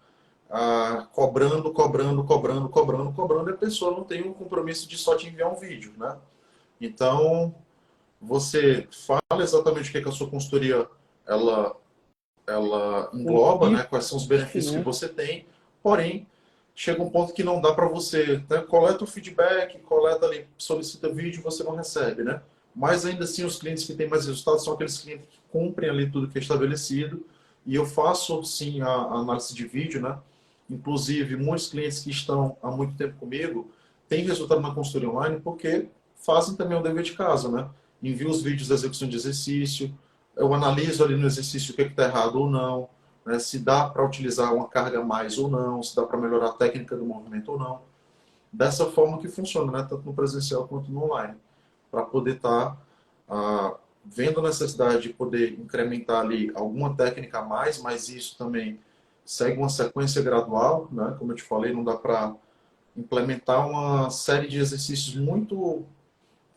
Speaker 2: cobrando, cobrando, cobrando, cobrando, cobrando, e a pessoa não tem um compromisso de só te enviar um vídeo, né? Então, você fala exatamente o que, é que a sua consultoria ela, ela engloba, né?
Speaker 1: Consiste,
Speaker 2: Quais são os benefícios que
Speaker 1: né?
Speaker 2: você tem, porém, chega um ponto que não dá para você, né? Coleta o feedback, coleta ali, solicita vídeo, você não recebe, né? Mas ainda assim, os clientes que têm mais resultados são aqueles clientes que cumprem ali tudo que é estabelecido. E eu faço sim a análise de vídeo, né? Inclusive, muitos clientes que estão há muito tempo comigo têm resultado na consultoria online porque fazem também o dever de casa, né? Envio os vídeos da execução de exercício, eu analiso ali no exercício o que está errado ou não, né? Se dá para utilizar uma carga a mais ou não, se dá para melhorar a técnica do movimento ou não. Dessa forma que funciona, né? Tanto no presencial quanto no online, para poder estar vendo a necessidade de poder incrementar ali alguma técnica a mais, mas isso também segue uma sequência gradual, né? Como eu te falei, não dá para implementar uma série de exercícios muito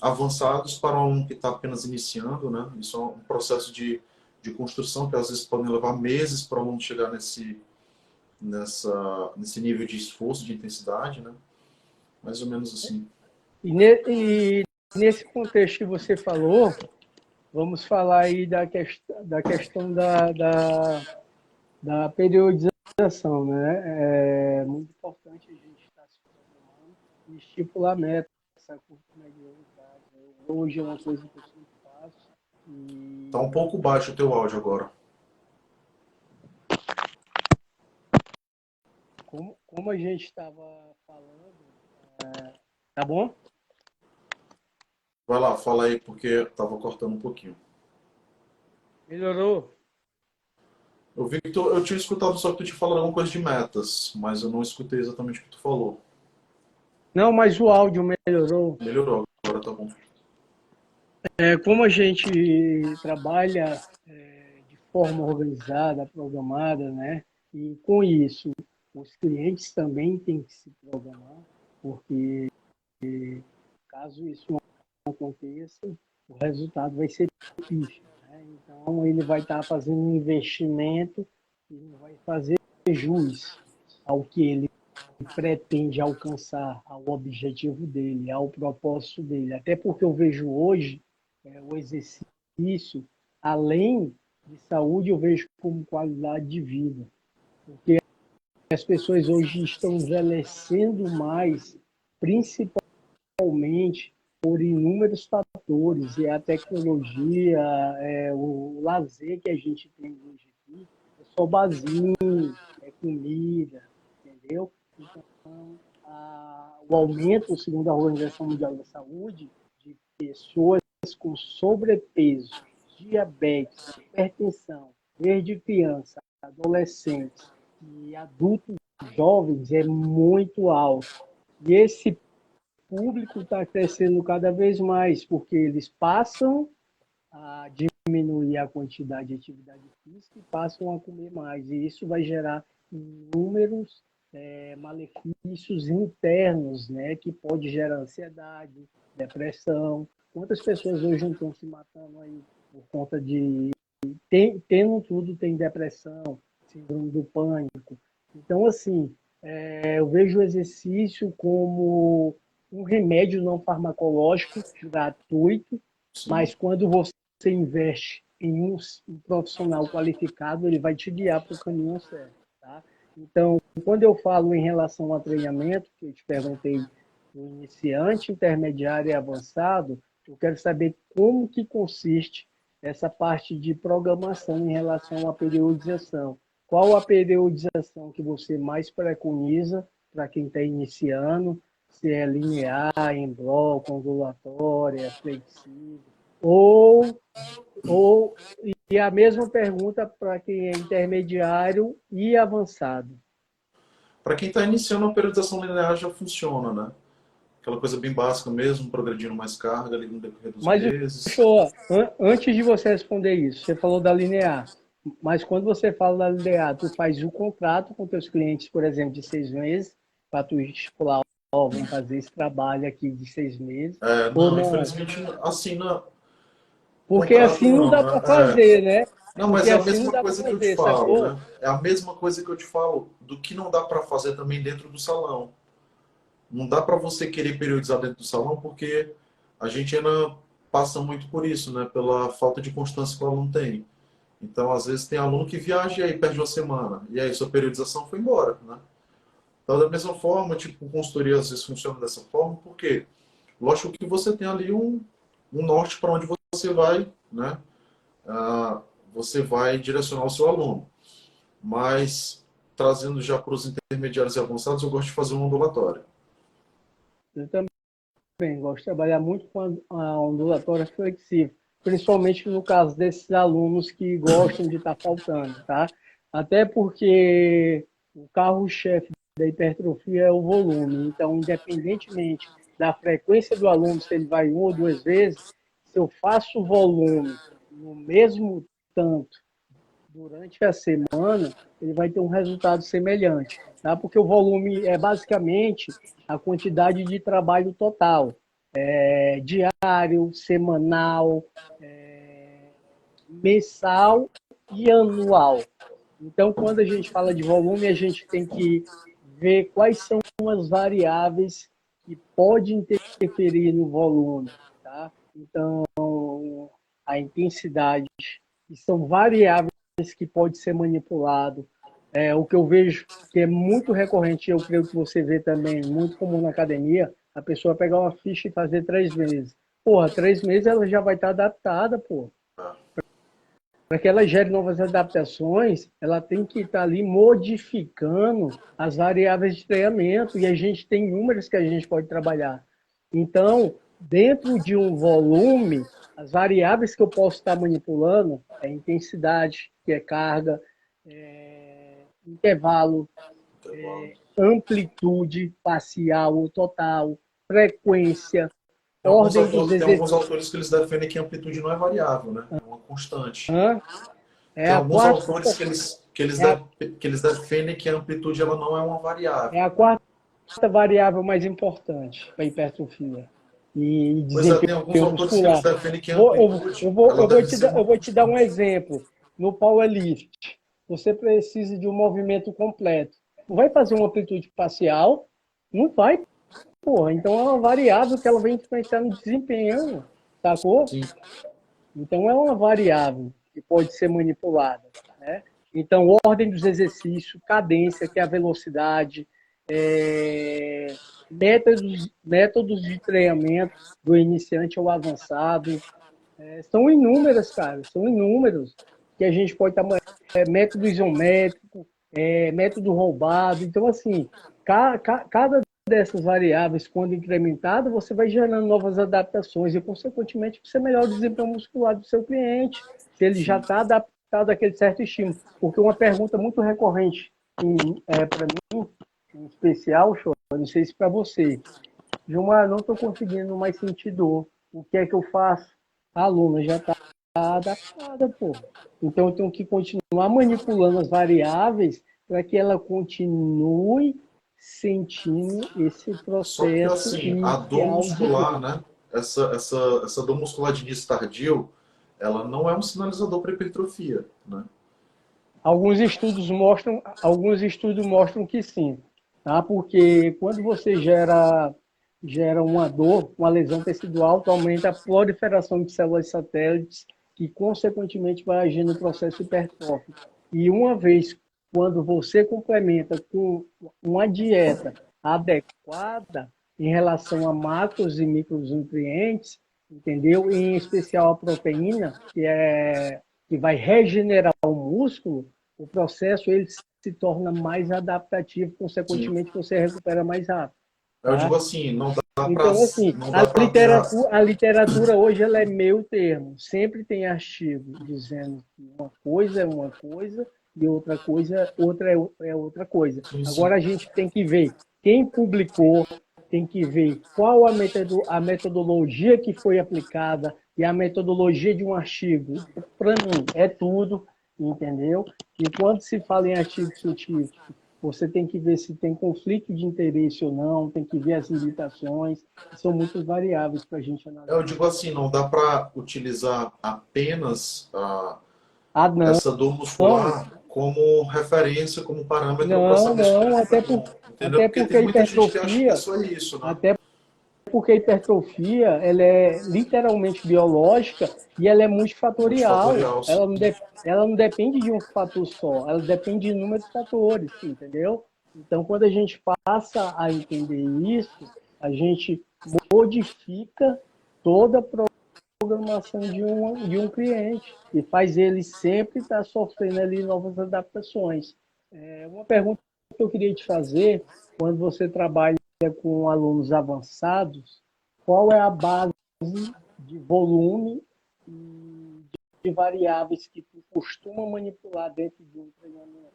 Speaker 2: avançados para um aluno que está apenas iniciando, né? Isso é um processo de construção que às vezes pode levar meses para o aluno chegar nesse nível de esforço, de intensidade, né? Mais ou menos assim.
Speaker 1: E nesse contexto que você falou, vamos falar aí da questão da periodização, né? É muito importante a gente estar se programando e estipular metas a curto, médio e longo prazo. Hoje é uma coisa que eu sempre faço
Speaker 2: Tá um
Speaker 1: e
Speaker 2: pouco baixo o teu áudio agora.
Speaker 1: como a gente estava falando, tá bom?
Speaker 2: Vai lá, fala aí, porque tava cortando um pouquinho.
Speaker 1: Melhorou?
Speaker 2: Eu vi que eu tinha escutado só que tu te falando alguma coisa de metas, mas eu não escutei exatamente o que tu falou.
Speaker 1: Não, mas o áudio melhorou.
Speaker 2: Melhorou, agora tá bom.
Speaker 1: Como a gente trabalha de forma organizada, programada, né? E com isso, os clientes também têm que se programar, porque caso isso não aconteça, o resultado vai ser pífio, né? Então, ele vai estar fazendo um investimento e não vai fazer jus ao que ele pretende alcançar, ao objetivo dele, ao propósito dele. Até porque eu vejo hoje o exercício, além de saúde, eu vejo como qualidade de vida. Porque as pessoas hoje estão envelhecendo mais, principalmente por inúmeros fatores, e a tecnologia, o lazer que a gente tem hoje aqui, é só barzinho, é comida, entendeu? Então, o aumento, segundo a Organização Mundial da Saúde, de pessoas com sobrepeso, diabetes, hipertensão, desde criança, adolescentes e adultos jovens é muito alto. E esse público está crescendo cada vez mais, porque eles passam a diminuir a quantidade de atividade física e passam a comer mais. E isso vai gerar inúmeros malefícios internos, né, que pode gerar ansiedade, depressão. Quantas pessoas hoje não estão se matando aí por conta de... Tendo tudo, tem depressão, síndrome do pânico. Então, assim, eu vejo o exercício como um remédio não farmacológico gratuito,
Speaker 2: Sim.
Speaker 1: mas quando você investe em um profissional qualificado, ele vai te guiar para o caminho certo, tá? Então, quando eu falo em relação a treinamento, que eu te perguntei do iniciante, intermediário e avançado, eu quero saber como que consiste essa parte de programação em relação à periodização. Qual a periodização que você mais preconiza para quem está iniciando? Se é linear, em bloco, ondulatória, flexível, ou e a mesma pergunta para quem é intermediário e avançado.
Speaker 2: Para quem está iniciando, a periodização linear já funciona, né? Aquela coisa bem básica mesmo, progredindo mais carga ali no decorrer dos
Speaker 1: Mas,
Speaker 2: meses.
Speaker 1: Shoa, antes de você responder isso, você falou da linear. Mas quando você fala da linear, tu faz o contrato com teus clientes, por exemplo, de 6 meses, para tu estipular, ó, vamos fazer esse trabalho aqui de 6 meses, ou
Speaker 2: Não,
Speaker 1: não?
Speaker 2: infelizmente, assim, não,
Speaker 1: Porque
Speaker 2: contrato
Speaker 1: assim não
Speaker 2: não,
Speaker 1: dá
Speaker 2: né?
Speaker 1: para fazer, né?
Speaker 2: Não,
Speaker 1: Porque
Speaker 2: mas é a
Speaker 1: assim não
Speaker 2: mesma
Speaker 1: dá para
Speaker 2: coisa que eu te
Speaker 1: fazer,
Speaker 2: falo,
Speaker 1: sacou?
Speaker 2: né? É a mesma coisa que eu te falo do que não dá para fazer também dentro do salão. Não dá para você querer periodizar dentro do salão porque a gente ainda passa muito por isso, né? Pela falta de constância que o aluno tem. Então, às vezes, tem aluno que viaja e aí perde uma semana. E aí sua periodização foi embora, né? Então, da mesma forma, tipo, consultoria às vezes funciona dessa forma, porque lógico que você tem ali um norte para onde você vai, né? Ah, você vai direcionar o seu aluno. Mas, trazendo já para os intermediários e avançados, eu gosto de fazer um ondulatório.
Speaker 1: Eu também gosto de trabalhar muito com a ondulatória flexível, principalmente no caso desses alunos que gostam de estar faltando, tá? Até porque o carro-chefe da hipertrofia é o volume. Então, independentemente da frequência do aluno, se ele vai 1 ou 2 vezes, se eu faço o volume no mesmo tanto durante a semana, ele vai ter um resultado semelhante, tá? Porque o volume é basicamente a quantidade de trabalho total, diário, semanal, mensal e anual. Então, quando a gente fala de volume, a gente tem que ver quais são as variáveis que podem interferir no volume, tá? Então, a intensidade, que são variáveis que pode ser manipulado. O que eu vejo que é muito recorrente, eu creio que você vê também, muito comum na academia, a pessoa pegar uma ficha e fazer 3 meses. Porra, 3 meses ela já vai estar adaptada, pô. Para que ela gere novas adaptações, ela tem que estar ali modificando as variáveis de treinamento, e a gente tem números que a gente pode trabalhar. Então, dentro de um volume, as variáveis que eu posso estar manipulando é intensidade, que é carga, intervalo,
Speaker 2: Intervalo.
Speaker 1: amplitude parcial ou total, frequência,
Speaker 2: Tem
Speaker 1: ordem dos
Speaker 2: alguns
Speaker 1: exercícios.
Speaker 2: autores que eles defendem que a amplitude não é variável, né? É uma constante.
Speaker 1: É
Speaker 2: Tem
Speaker 1: a
Speaker 2: alguns
Speaker 1: quarta,
Speaker 2: autores
Speaker 1: é a,
Speaker 2: que eles defendem que a amplitude ela não é uma variável.
Speaker 1: é a quarta variável mais importante para hipertrofia e
Speaker 2: Pois é, tem alguns
Speaker 1: desempenho
Speaker 2: autores que eles
Speaker 1: muscular.
Speaker 2: defendem que a amplitude ela deve ser uma
Speaker 1: Eu vou te dar um
Speaker 2: constante.
Speaker 1: exemplo. No powerlift, você precisa de um movimento completo. Não vai fazer uma amplitude parcial? Não vai, porra. Então é uma variável que ela vai influenciar no desempenho, sacou?
Speaker 2: Sim,
Speaker 1: Então é uma variável que pode ser manipulada, né? Então, ordem dos exercícios, cadência, que é a velocidade, métodos de treinamento do iniciante ao avançado, são inúmeras, cara, são inúmeros que a gente pode estar método isométrico, método roubado. Então, assim, cada dessas variáveis, quando incrementada, você vai gerando novas adaptações e, consequentemente, você melhora o desempenho muscular do seu cliente, se ele já
Speaker 2: sim.
Speaker 1: está adaptado àquele certo estímulo. Porque uma pergunta muito recorrente para mim, em especial, Show, não sei se para você, Gilmar, não estou conseguindo mais sentir dor. O que é que eu faço? A aluna já está adaptada, pô. Então eu tenho que continuar manipulando as variáveis para que ela continue sentindo esse
Speaker 2: Só que
Speaker 1: processo
Speaker 2: assim, a dor
Speaker 1: inicial de
Speaker 2: muscular,
Speaker 1: dor.
Speaker 2: né? Essa dor muscular de início tardio, ela não é um sinalizador para hipertrofia, né?
Speaker 1: Alguns estudos mostram que sim, tá? Porque quando você gera uma dor, uma lesão tecidual, tu aumenta a proliferação de células satélites, que consequentemente vai agir no processo hipertrófico. E uma vez quando você complementa com uma dieta adequada em relação a macros e micronutrientes, entendeu? Em especial a proteína, que vai regenerar o músculo, o processo ele se torna mais adaptativo,
Speaker 2: Sim.
Speaker 1: consequentemente você recupera mais rápido,
Speaker 2: Eu digo
Speaker 1: tá?
Speaker 2: assim,
Speaker 1: Então, assim,
Speaker 2: não dá para ter a...
Speaker 1: a literatura hoje ela é meio termo. Sempre tem artigo dizendo que uma coisa é uma coisa e outra é outra coisa.
Speaker 2: Sim, sim.
Speaker 1: Agora a gente tem que ver quem publicou, tem que ver qual a metodologia que foi aplicada e a metodologia de um artigo. Para mim, é tudo, entendeu? E quando se fala em artigo científico, você tem que ver se tem conflito de interesse ou não, tem que ver as limitações, são muitas variáveis para a gente
Speaker 2: Eu
Speaker 1: analisar.
Speaker 2: digo assim, não dá para utilizar apenas
Speaker 1: Ah, não,
Speaker 2: essa dor muscular como referência, como parâmetro para
Speaker 1: não,
Speaker 2: saber se o
Speaker 1: não,
Speaker 2: treino foi bom, entendeu?
Speaker 1: até
Speaker 2: Porque
Speaker 1: porque
Speaker 2: tem
Speaker 1: a
Speaker 2: muita gente que acha que é
Speaker 1: hipertrofia,
Speaker 2: só isso, né?
Speaker 1: até porque a hipertrofia, ela é literalmente biológica e ela é multifatorial.
Speaker 2: Multifatorial, sim.
Speaker 1: Ela não depende de um fator só, ela depende de inúmeros fatores, entendeu? Então, quando a gente passa a entender isso, a gente modifica toda a programação de um cliente e faz ele sempre estar sofrendo ali novas adaptações. Uma pergunta que eu queria te fazer, quando você trabalha com alunos avançados, qual é a base de volume e de variáveis que tu costuma manipular dentro de um treinamento?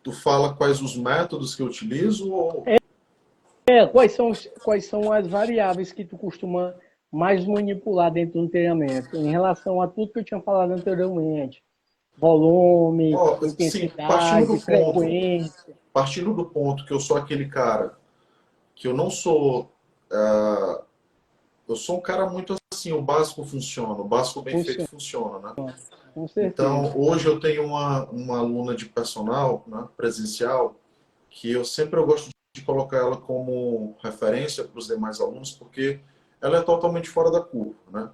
Speaker 2: Tu fala quais os métodos que eu utilizo ou...
Speaker 1: Quais são as variáveis que tu costuma mais manipular dentro do treinamento, em relação a tudo que eu tinha falado anteriormente? Volume,
Speaker 2: Ó, sim,
Speaker 1: intensidade, frequência.
Speaker 2: partindo do ponto que eu sou aquele cara que eu não sou... eu sou um cara muito assim, o básico funciona, o básico bem feito
Speaker 1: Funciona,
Speaker 2: funciona, né?
Speaker 1: com
Speaker 2: Então,
Speaker 1: certeza.
Speaker 2: hoje eu tenho uma aluna de personal, né, presencial, que eu gosto de colocar ela como referência para os demais alunos, porque ela é totalmente fora da curva, né?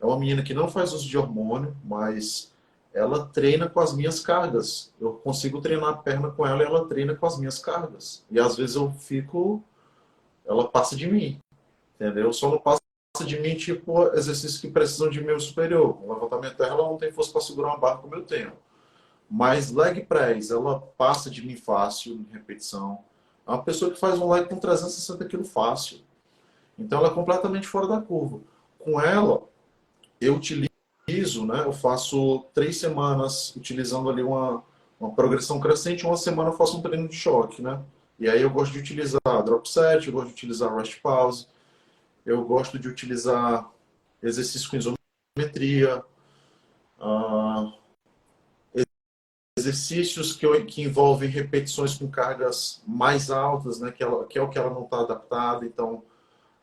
Speaker 2: É uma menina que não faz uso de hormônio, mas ela treina com as minhas cargas. Eu consigo treinar a perna com ela e ela treina com as minhas cargas. E às vezes eu fico, ela passa de mim, entendeu? Só não passa de mim, tipo, exercícios que precisam de meio superior. O levantamento terra, ela não tem força para segurar uma barra como eu tenho. Mas leg press, ela passa de mim fácil em repetição. É uma pessoa que faz um leg com 360 kg fácil. Então ela é completamente fora da curva. Com ela, eu utilizo, né? Eu faço 3 semanas utilizando ali uma progressão crescente. Uma semana eu faço um treino de choque, né? E aí eu gosto de utilizar drop set, eu gosto de utilizar rest pause, eu gosto de utilizar exercício com isometria, Ah, exercícios que envolvem repetições com cargas mais altas, né, que é o que ela não está adaptada. Então,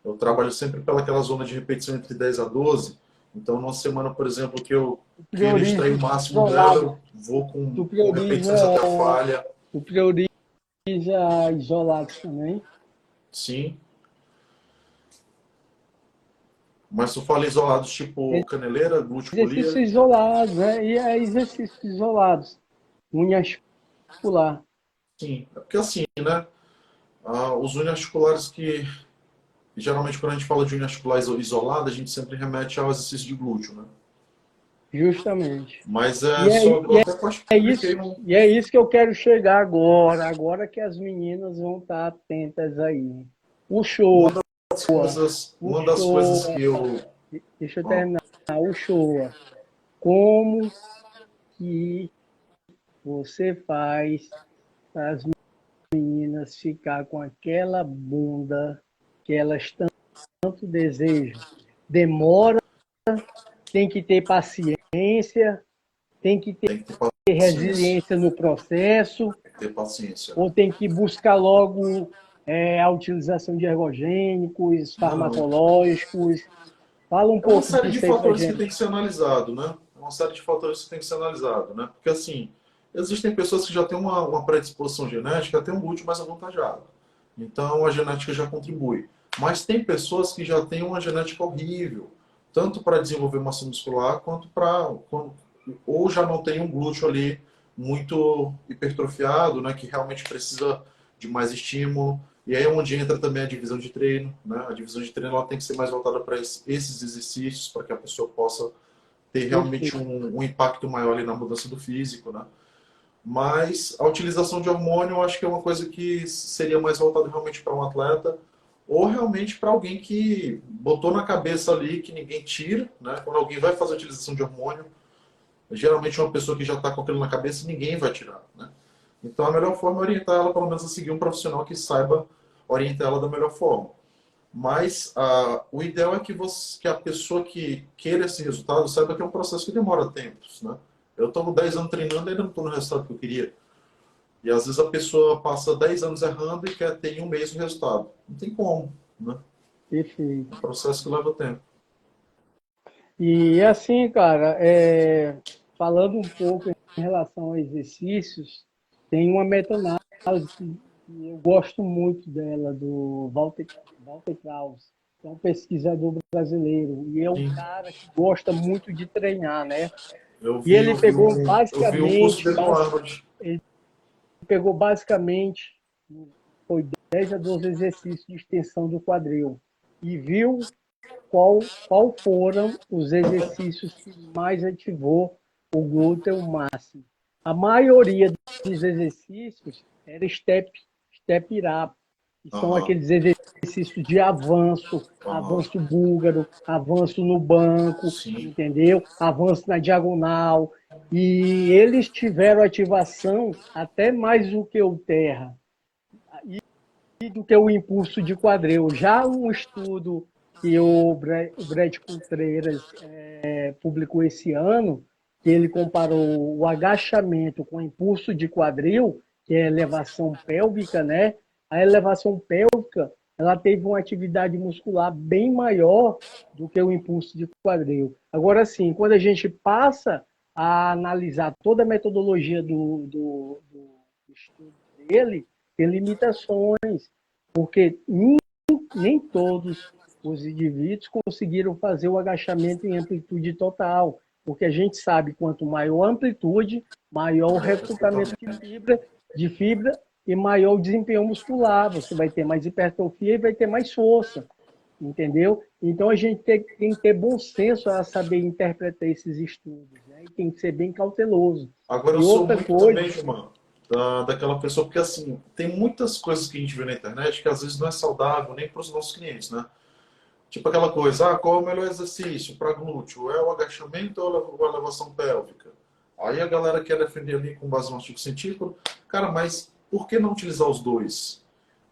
Speaker 2: eu trabalho sempre pelaquela zona de repetição entre 10 a 12. Então, numa semana, por exemplo, que eu
Speaker 1: Tu
Speaker 2: queira extrair
Speaker 1: prioriza
Speaker 2: o máximo dela,
Speaker 1: isolado,
Speaker 2: eu vou
Speaker 1: tu
Speaker 2: com repetições
Speaker 1: prioriza,
Speaker 2: até a falha.
Speaker 1: tu prioriza isolados também.
Speaker 2: Sim. Mas tu fala isolados tipo caneleira, glúteo
Speaker 1: Exercícios
Speaker 2: colia?
Speaker 1: isolados, né? E é exercícios isolados. Unha articular.
Speaker 2: Sim. É porque assim, né? Os uniarticulares que geralmente quando a gente fala de uniarticular isolada, a gente sempre remete ao exercício de glúteo, né?
Speaker 1: Justamente.
Speaker 2: Mas
Speaker 1: E
Speaker 2: é
Speaker 1: é,
Speaker 2: só, eu
Speaker 1: e
Speaker 2: até acho que
Speaker 1: é
Speaker 2: publiquei
Speaker 1: isso,
Speaker 2: um,
Speaker 1: e é isso que eu quero chegar agora. Agora que as meninas vão estar atentas aí. O
Speaker 2: uma
Speaker 1: show,
Speaker 2: das coisas,
Speaker 1: o
Speaker 2: uma das
Speaker 1: show,
Speaker 2: coisas que eu,
Speaker 1: deixa eu
Speaker 2: ah,
Speaker 1: terminar. O show, como que você faz as meninas ficar com aquela bunda que elas tanto desejam? Demora, tem que ter paciência, tem que ter
Speaker 2: tem que ter paciência,
Speaker 1: resiliência no processo,
Speaker 2: tem que ter paciência, né?
Speaker 1: ou tem que buscar logo a utilização de ergogênicos,
Speaker 2: Não,
Speaker 1: farmacológicos. Fala um
Speaker 2: é uma
Speaker 1: pouco
Speaker 2: série de
Speaker 1: disso aí pra
Speaker 2: fatores que tem que
Speaker 1: gente.
Speaker 2: ser analisado, né? É uma série de fatores que tem que ser analisado, né? Porque assim, existem pessoas que já têm uma predisposição genética, tem um glúteo mais avantajado. Então a genética já contribui. Mas tem pessoas que já têm uma genética horrível, tanto para desenvolver massa muscular quanto para ou já não tem um glúteo ali muito hipertrofiado, né, que realmente precisa de mais estímulo. E aí é onde entra também a divisão de treino, né? A divisão de treino ela tem que ser mais voltada para esses exercícios, para que a pessoa possa ter realmente
Speaker 1: Perfeito.
Speaker 2: um impacto maior ali na mudança do físico, né? Mas a utilização de hormônio eu acho que é uma coisa que seria mais voltada realmente para um atleta ou realmente para alguém que botou na cabeça ali que ninguém tira, né? Quando alguém vai fazer a utilização de hormônio, geralmente uma pessoa que já está com aquilo na cabeça, ninguém vai tirar, né? Então a melhor forma é orientar ela, pelo menos, a seguir um profissional que saiba orientar ela da melhor forma. Mas o ideal é que a pessoa que queira esse resultado saiba que é um processo que demora tempos, né? Eu estou 10 anos treinando e ainda não estou no resultado que eu queria. E às vezes a pessoa passa 10 anos errando e quer ter em um mês o resultado. Não tem como, né? É um
Speaker 1: Perfeito.
Speaker 2: processo que leva tempo.
Speaker 1: E assim, cara, falando um pouco em relação a exercícios, tem uma meta-análise que eu gosto muito dela, do Walter Krauss, que é um pesquisador brasileiro, e é um
Speaker 2: Sim,
Speaker 1: cara que gosta muito de treinar, né?
Speaker 2: eu
Speaker 1: E
Speaker 2: vi,
Speaker 1: ele
Speaker 2: eu vi,
Speaker 1: pegou
Speaker 2: um, eu vi o curso
Speaker 1: basicamente,
Speaker 2: dele no Arnold.
Speaker 1: ele pegou basicamente, foi 10 a 12 exercícios de extensão do quadril e viu qual foram os exercícios que mais ativou o glúteo máximo. A maioria dos exercícios era step up, que são
Speaker 2: Aham,
Speaker 1: aqueles exercícios de avanço,
Speaker 2: aham.
Speaker 1: avanço búlgaro, avanço no banco,
Speaker 2: Sim,
Speaker 1: entendeu? Avanço na diagonal. E eles tiveram ativação até mais do que o terra e do que o impulso de quadril. Já um estudo que o Brett Contreras publicou esse ano, que ele comparou o agachamento com o impulso de quadril, que é a elevação pélvica, né? A elevação pélvica, ela teve uma atividade muscular bem maior do que o impulso de quadril. Agora sim, quando a gente passa a analisar toda a metodologia do estudo dele, tem limitações, porque nem todos os indivíduos conseguiram fazer o agachamento em amplitude total, porque a gente sabe quanto maior a amplitude, maior o
Speaker 2: maior
Speaker 1: recrutamento
Speaker 2: recrutamento.
Speaker 1: de fibra e maior o desempenho muscular. Você vai ter mais hipertrofia e vai ter mais força, entendeu? Então a gente tem que ter bom senso a saber interpretar esses estudos, né? E tem que ser bem cauteloso.
Speaker 2: Agora eu
Speaker 1: E
Speaker 2: sou
Speaker 1: outra
Speaker 2: muito
Speaker 1: coisa,
Speaker 2: também, Gilmar, daquela pessoa, porque assim, tem muitas coisas que a gente vê na internet que às vezes não é saudável nem para os nossos clientes, né? Tipo aquela coisa, qual é o melhor exercício para glúteo? É o agachamento ou a elevação pélvica? Aí a galera quer defender ali com base no artigo científico. Cara, mas por que não utilizar os dois?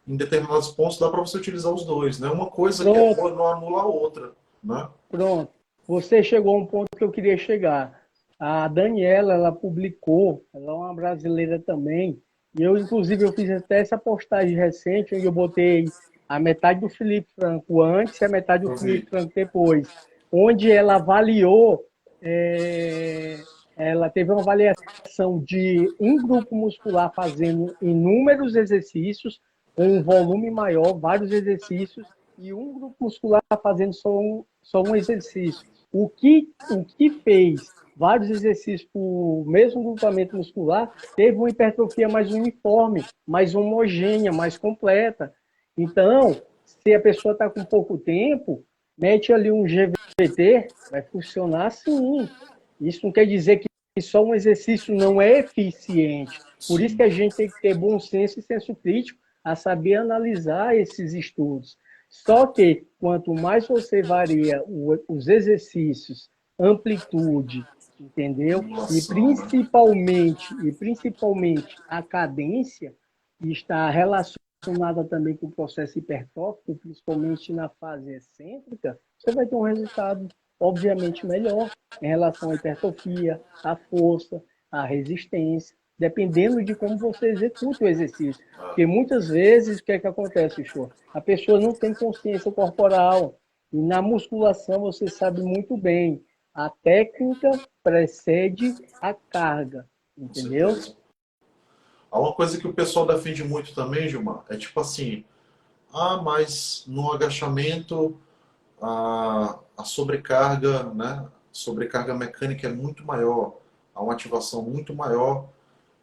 Speaker 2: Em determinados pontos dá para você utilizar os dois, né? Uma coisa que é
Speaker 1: pronto,
Speaker 2: boa não anula a outra, né?
Speaker 1: pronto. Você chegou a um ponto que eu queria chegar. A Daniela, ela publicou, ela é uma brasileira também, e eu, inclusive, eu fiz até essa postagem recente, onde eu botei a metade do Felipe Franco antes e a metade do
Speaker 2: Eu
Speaker 1: Felipe
Speaker 2: vi.
Speaker 1: Franco depois, onde ela avaliou, é, ela teve uma avaliação de um grupo muscular fazendo inúmeros exercícios, com um volume maior, vários exercícios, e um grupo muscular fazendo só um exercício. O que fez vários exercícios para o mesmo grupamento muscular teve uma hipertrofia mais uniforme, mais homogênea, mais completa. Então, se a pessoa está com pouco tempo, mete ali um GVT, vai funcionar sim. Isso não quer dizer que só um exercício não é eficiente. Por isso que
Speaker 2: Sim.
Speaker 1: a gente tem que ter bom senso e senso crítico a saber analisar esses estudos. Só que quanto mais você varia os exercícios, amplitude, entendeu? E
Speaker 2: Simulação, né?
Speaker 1: principalmente a cadência está relacionada também com o processo hipertrófico, principalmente na fase excêntrica, você vai ter um resultado obviamente melhor em relação à hipertrofia, à força, à resistência, dependendo de como você executa o exercício.
Speaker 2: Ah,
Speaker 1: Porque muitas vezes, o que é que acontece, Show? A pessoa não tem consciência corporal. E na musculação, você sabe muito bem, a técnica precede a carga,
Speaker 2: com
Speaker 1: entendeu?
Speaker 2: certeza. Há uma coisa que o pessoal defende muito também, Gilmar, é tipo assim, mas no agachamento a sobrecarga, né? Sobrecarga mecânica é muito maior, há uma ativação muito maior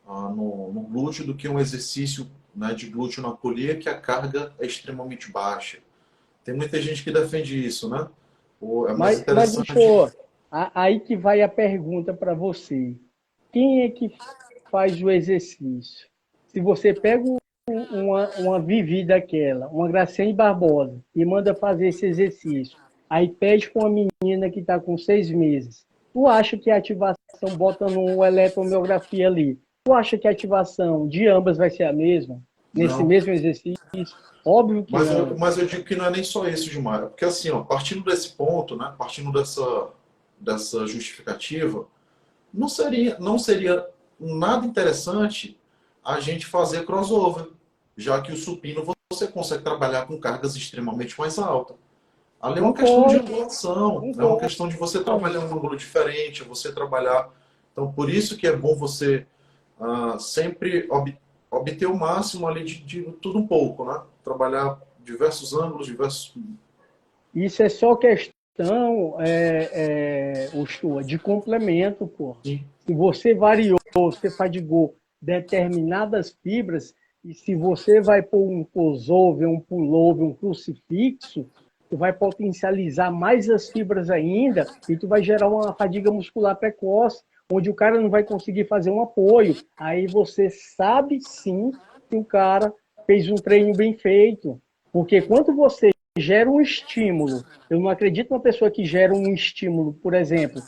Speaker 2: no glúteo do que um exercício, né, de glúteo na polia que a carga é extremamente baixa. Tem muita gente que defende isso, né? É mais
Speaker 1: Mas
Speaker 2: interessante.
Speaker 1: deixa aí que vai a pergunta para você. Quem é que faz o exercício? Se você pega uma Vivi daquela, uma Graciane Barbosa, e manda fazer esse exercício, aí pede com uma menina que está com 6 meses, tu acha que a ativação, botando uma eletromiografia ali, tu acha que a ativação de ambas vai ser a mesma? Nesse
Speaker 2: Não.
Speaker 1: mesmo exercício? Óbvio que não.
Speaker 2: Mas eu digo que não é nem só isso, Gilmar. Porque assim, ó, partindo desse ponto, né, partindo dessa justificativa, não seria nada interessante a gente fazer crossover, já que o supino você consegue trabalhar com cargas extremamente mais altas. Ali é uma questão de
Speaker 1: Concordo,
Speaker 2: angulação, é uma
Speaker 1: concordo.
Speaker 2: questão de você trabalhar um ângulo diferente, você trabalhar. Então, por isso que é bom você sempre obter o máximo ali de tudo um pouco, né? Trabalhar diversos ângulos, diversos.
Speaker 1: Isso é só questão, Ursula, de complemento, pô.
Speaker 2: Sim,
Speaker 1: Se você variou, você fadigou determinadas fibras, e se você vai pôr um crossover, um pullover, um crucifixo, tu vai potencializar mais as fibras ainda e tu vai gerar uma fadiga muscular precoce, onde o cara não vai conseguir fazer um apoio. Aí você sabe sim que o cara fez um treino bem feito. Porque quando você gera um estímulo, eu não acredito numa pessoa que gera um estímulo, por exemplo,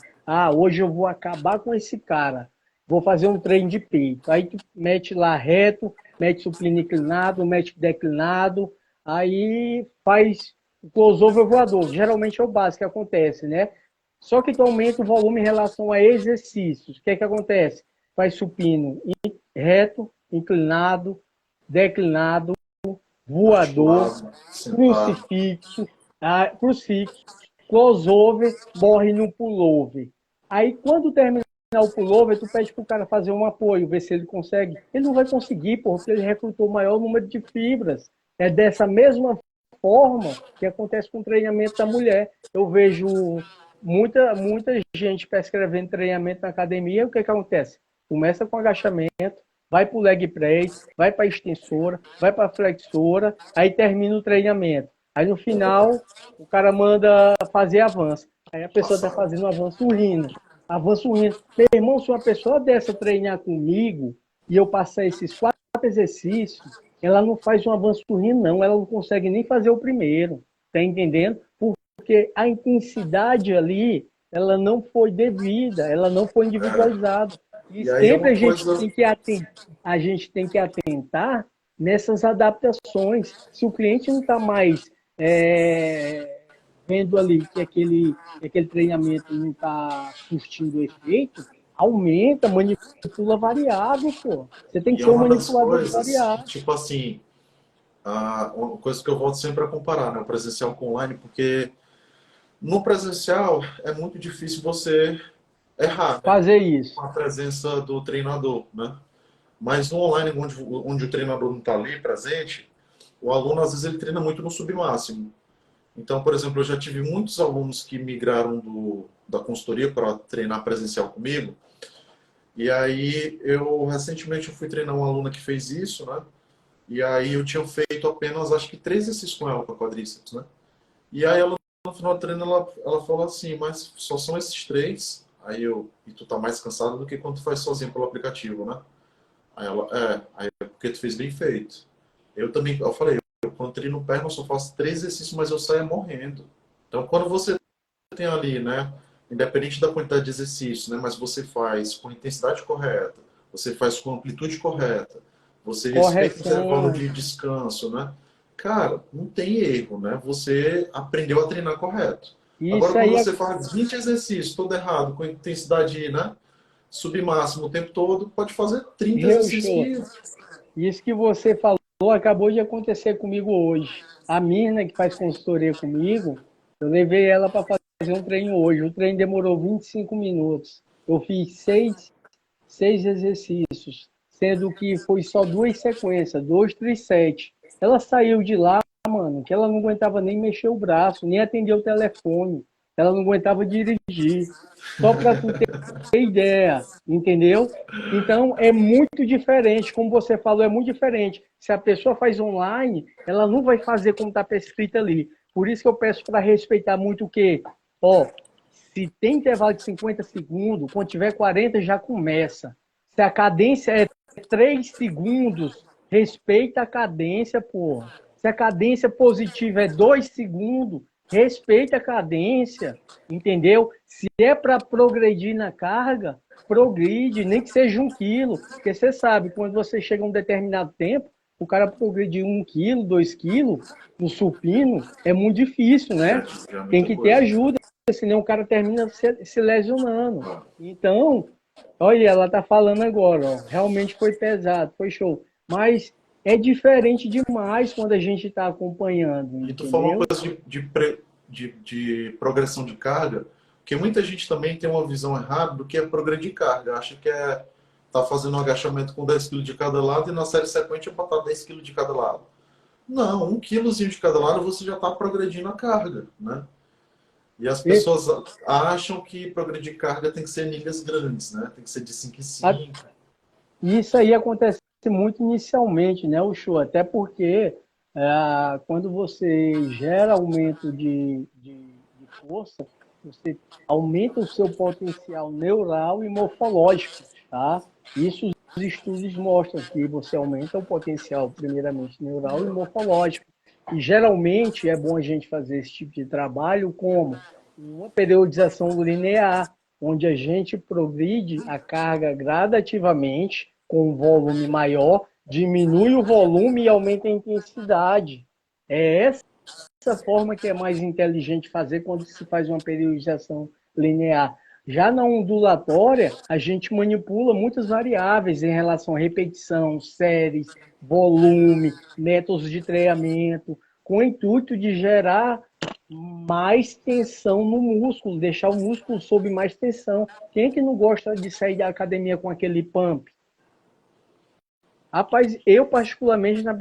Speaker 1: hoje eu vou acabar com esse cara, vou fazer um treino de peito. Aí tu mete lá reto, mete supino inclinado, mete declinado, aí faz o crossover voador. Geralmente é o básico que acontece, né? Só que tu aumenta o volume em relação a exercícios. O que é que acontece? Faz supino reto, inclinado, declinado, voador,
Speaker 2: articulado, sentado.
Speaker 1: crucifixo, crossover, morre no pullover. Aí, quando terminar o pullover, tu pede pro cara fazer um apoio, ver se ele consegue. Ele não vai conseguir, porque ele recrutou o maior número de fibras. É dessa mesma forma que acontece com o treinamento da mulher. Eu vejo muita gente prescrevendo treinamento na academia. O que acontece? Começa com agachamento, vai para o leg press, vai para a extensora, vai para a flexora, aí termina o treinamento. Aí no final, o cara manda fazer avanço. Aí a pessoa está
Speaker 2: Passado.
Speaker 1: fazendo avanço rindo. Avanço rindo. Meu irmão, se uma pessoa dessa treinar comigo e eu passar esses 4 exercícios, ela não faz um avanço rindo, não. Ela não consegue nem fazer o primeiro. Tá entendendo? Porque a intensidade ali, ela não foi devida, ela não foi individualizada. E
Speaker 2: E aí é
Speaker 1: sempre
Speaker 2: uma coisa.
Speaker 1: a gente tem que atentar nessas adaptações. Se o cliente não está mais vendo ali que aquele treinamento não está surtindo efeito, Aumenta, manipula variável, pô. Você tem
Speaker 2: E
Speaker 1: que
Speaker 2: é
Speaker 1: ser um
Speaker 2: uma das
Speaker 1: manipulador de
Speaker 2: coisas que,
Speaker 1: variável.
Speaker 2: tipo assim, uma coisa que eu volto sempre a comparar, né, o presencial com online, porque no presencial é muito difícil você errar, né,
Speaker 1: Fazer isso.
Speaker 2: com a presença do treinador, né? Mas no online, onde o treinador não está ali presente, o aluno às vezes ele treina muito no submáximo. Então, por exemplo, eu já tive muitos alunos que migraram da consultoria para treinar presencial comigo. E aí, recentemente eu fui treinar uma aluna que fez isso, né? E aí eu tinha feito apenas, acho que 3 exercícios com ela para quadríceps, né? E aí ela, no final do treino, ela falou assim, mas só são esses 3? E tu tá mais cansado do que quando tu faz sozinho pelo aplicativo, né? Aí é porque tu fez bem feito. Eu falei, eu quando treino perna eu só faço 3 exercícios, mas eu saio morrendo. Então quando você tem ali, né, independente da quantidade de exercícios, né, mas você faz com a intensidade correta, você faz com a amplitude correta, você respeita o intervalo
Speaker 1: Correção.
Speaker 2: de descanso, né? Cara, não tem erro, né? Você aprendeu a treinar correto. Agora,
Speaker 1: Isso
Speaker 2: quando
Speaker 1: aí,
Speaker 2: você faz 20 exercícios todo errado, com intensidade, né, submáximo o tempo todo, pode fazer 30 exercícios
Speaker 1: show.
Speaker 2: que
Speaker 1: Isso que você falou acabou de acontecer comigo hoje. A Mirna, que faz consultoria comigo, eu levei ela para fazer um treino hoje. O treino demorou 25 minutos. Eu fiz seis exercícios, sendo que foi só 2 sequências, 2, 3, 7. Ela saiu de lá, mano, que ela não aguentava nem mexer o braço, nem atender o telefone. Ela não aguentava dirigir. Só para tu ter ideia, entendeu? Então é muito diferente, como você falou, é muito diferente. Se a pessoa faz online, ela não vai fazer como está prescrito ali. Por isso que eu peço para respeitar muito o quê? Ó, se tem intervalo de 50 segundos, quando tiver 40 já começa. Se a cadência é 3 segundos, respeita a cadência, porra. Se a cadência positiva é 2 segundos, respeita a cadência, entendeu? Se é para progredir na carga, progride, nem que seja 1 quilo, porque você sabe, quando você chega a um determinado tempo, o cara progredir 1 quilo, 2 quilos no supino é muito difícil, né?
Speaker 2: já é
Speaker 1: Tem
Speaker 2: muita
Speaker 1: que ter
Speaker 2: coisa.
Speaker 1: ajuda, senão o cara termina se lesionando. Então, olha, ela tá falando agora, ó, realmente foi pesado, foi show. Mas é diferente demais quando a gente está acompanhando,
Speaker 2: E tu falou uma
Speaker 1: entendeu?
Speaker 2: coisa de progressão de carga, porque muita gente também tem uma visão errada do que é progredir carga. Acha que é tá fazendo um agachamento com 10 quilos de cada lado e na série sequente é botar 10 quilos de cada lado. Não, 1 quilozinho de cada lado você já está progredindo a carga, né? E as
Speaker 1: E
Speaker 2: pessoas acham que progredir carga tem que ser anilhas grandes, né? Tem que ser de 5 em 5.
Speaker 1: isso aí acontece muito inicialmente, né, o show? Até porque quando você gera aumento de força, você aumenta o seu potencial neural e morfológico, tá? Isso os estudos mostram que você aumenta o potencial, primeiramente, neural e morfológico. E geralmente é bom a gente fazer esse tipo de trabalho como uma periodização linear, onde a gente progride a carga gradativamente com um volume maior, diminui o volume e aumenta a intensidade. É essa forma que é mais inteligente fazer quando se faz uma periodização linear. Já na ondulatória, a gente manipula muitas variáveis em relação à repetição, séries, volume, métodos de treinamento, com o intuito de gerar mais tensão no músculo, deixar o músculo sob mais tensão. Quem é que não gosta de sair da academia com aquele pump? Rapaz, eu particularmente na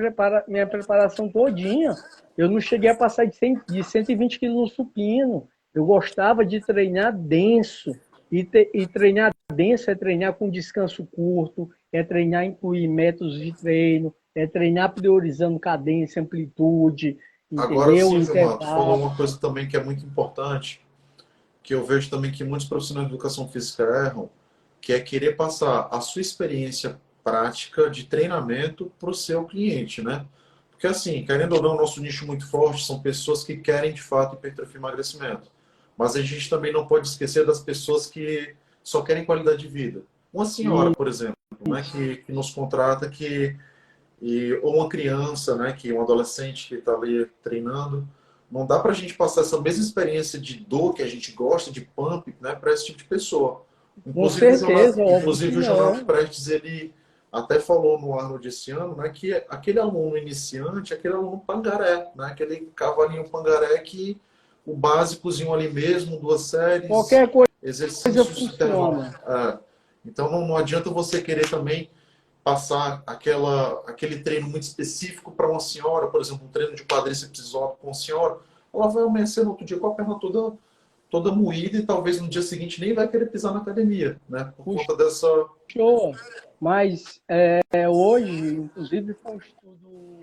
Speaker 1: minha preparação todinha, eu não cheguei a passar de 120 quilos no supino. Eu gostava de treinar denso. E treinar denso é treinar com descanso curto, é treinar incluir métodos de treino, é treinar priorizando cadência, amplitude,
Speaker 2: Agora
Speaker 1: entendeu?
Speaker 2: sim, Gilmar, tu falou
Speaker 1: Intervalo.
Speaker 2: uma coisa também que é muito importante, que eu vejo também que muitos profissionais de educação física erram, que é querer passar a sua experiência prática de treinamento para o seu cliente, né? Porque assim, querendo ou não, o nosso nicho muito forte são pessoas que querem de fato hipertrofia e emagrecimento. Mas a gente também não pode esquecer das pessoas que só querem qualidade de vida. Uma senhora, por exemplo, né, que nos contrata, ou uma criança, né, um adolescente que está ali treinando, não dá para a gente passar essa mesma experiência de dor que a gente gosta, de pump, né, para esse tipo de pessoa.
Speaker 1: Com certeza, óbvio que
Speaker 2: Inclusive o Jonathan
Speaker 1: não.
Speaker 2: Prestes, ele até falou no Arnold esse ano, né, que aquele aluno iniciante, aquele aluno pangaré, né, aquele cavalinho pangaré que o básicozinho ali mesmo, duas séries,
Speaker 1: Qualquer coisa
Speaker 2: exercícios, intervalo.
Speaker 1: funciona.
Speaker 2: É. Então não adianta você querer também passar aquele treino muito específico para uma senhora, por exemplo, um treino de quadríceps isótopo com uma senhora, ela vai amanhecer no outro dia com a perna toda moída e talvez no dia seguinte nem vai querer pisar na academia, né? Por conta dessa.
Speaker 1: Puxou. Mas hoje, inclusive, foi um estudo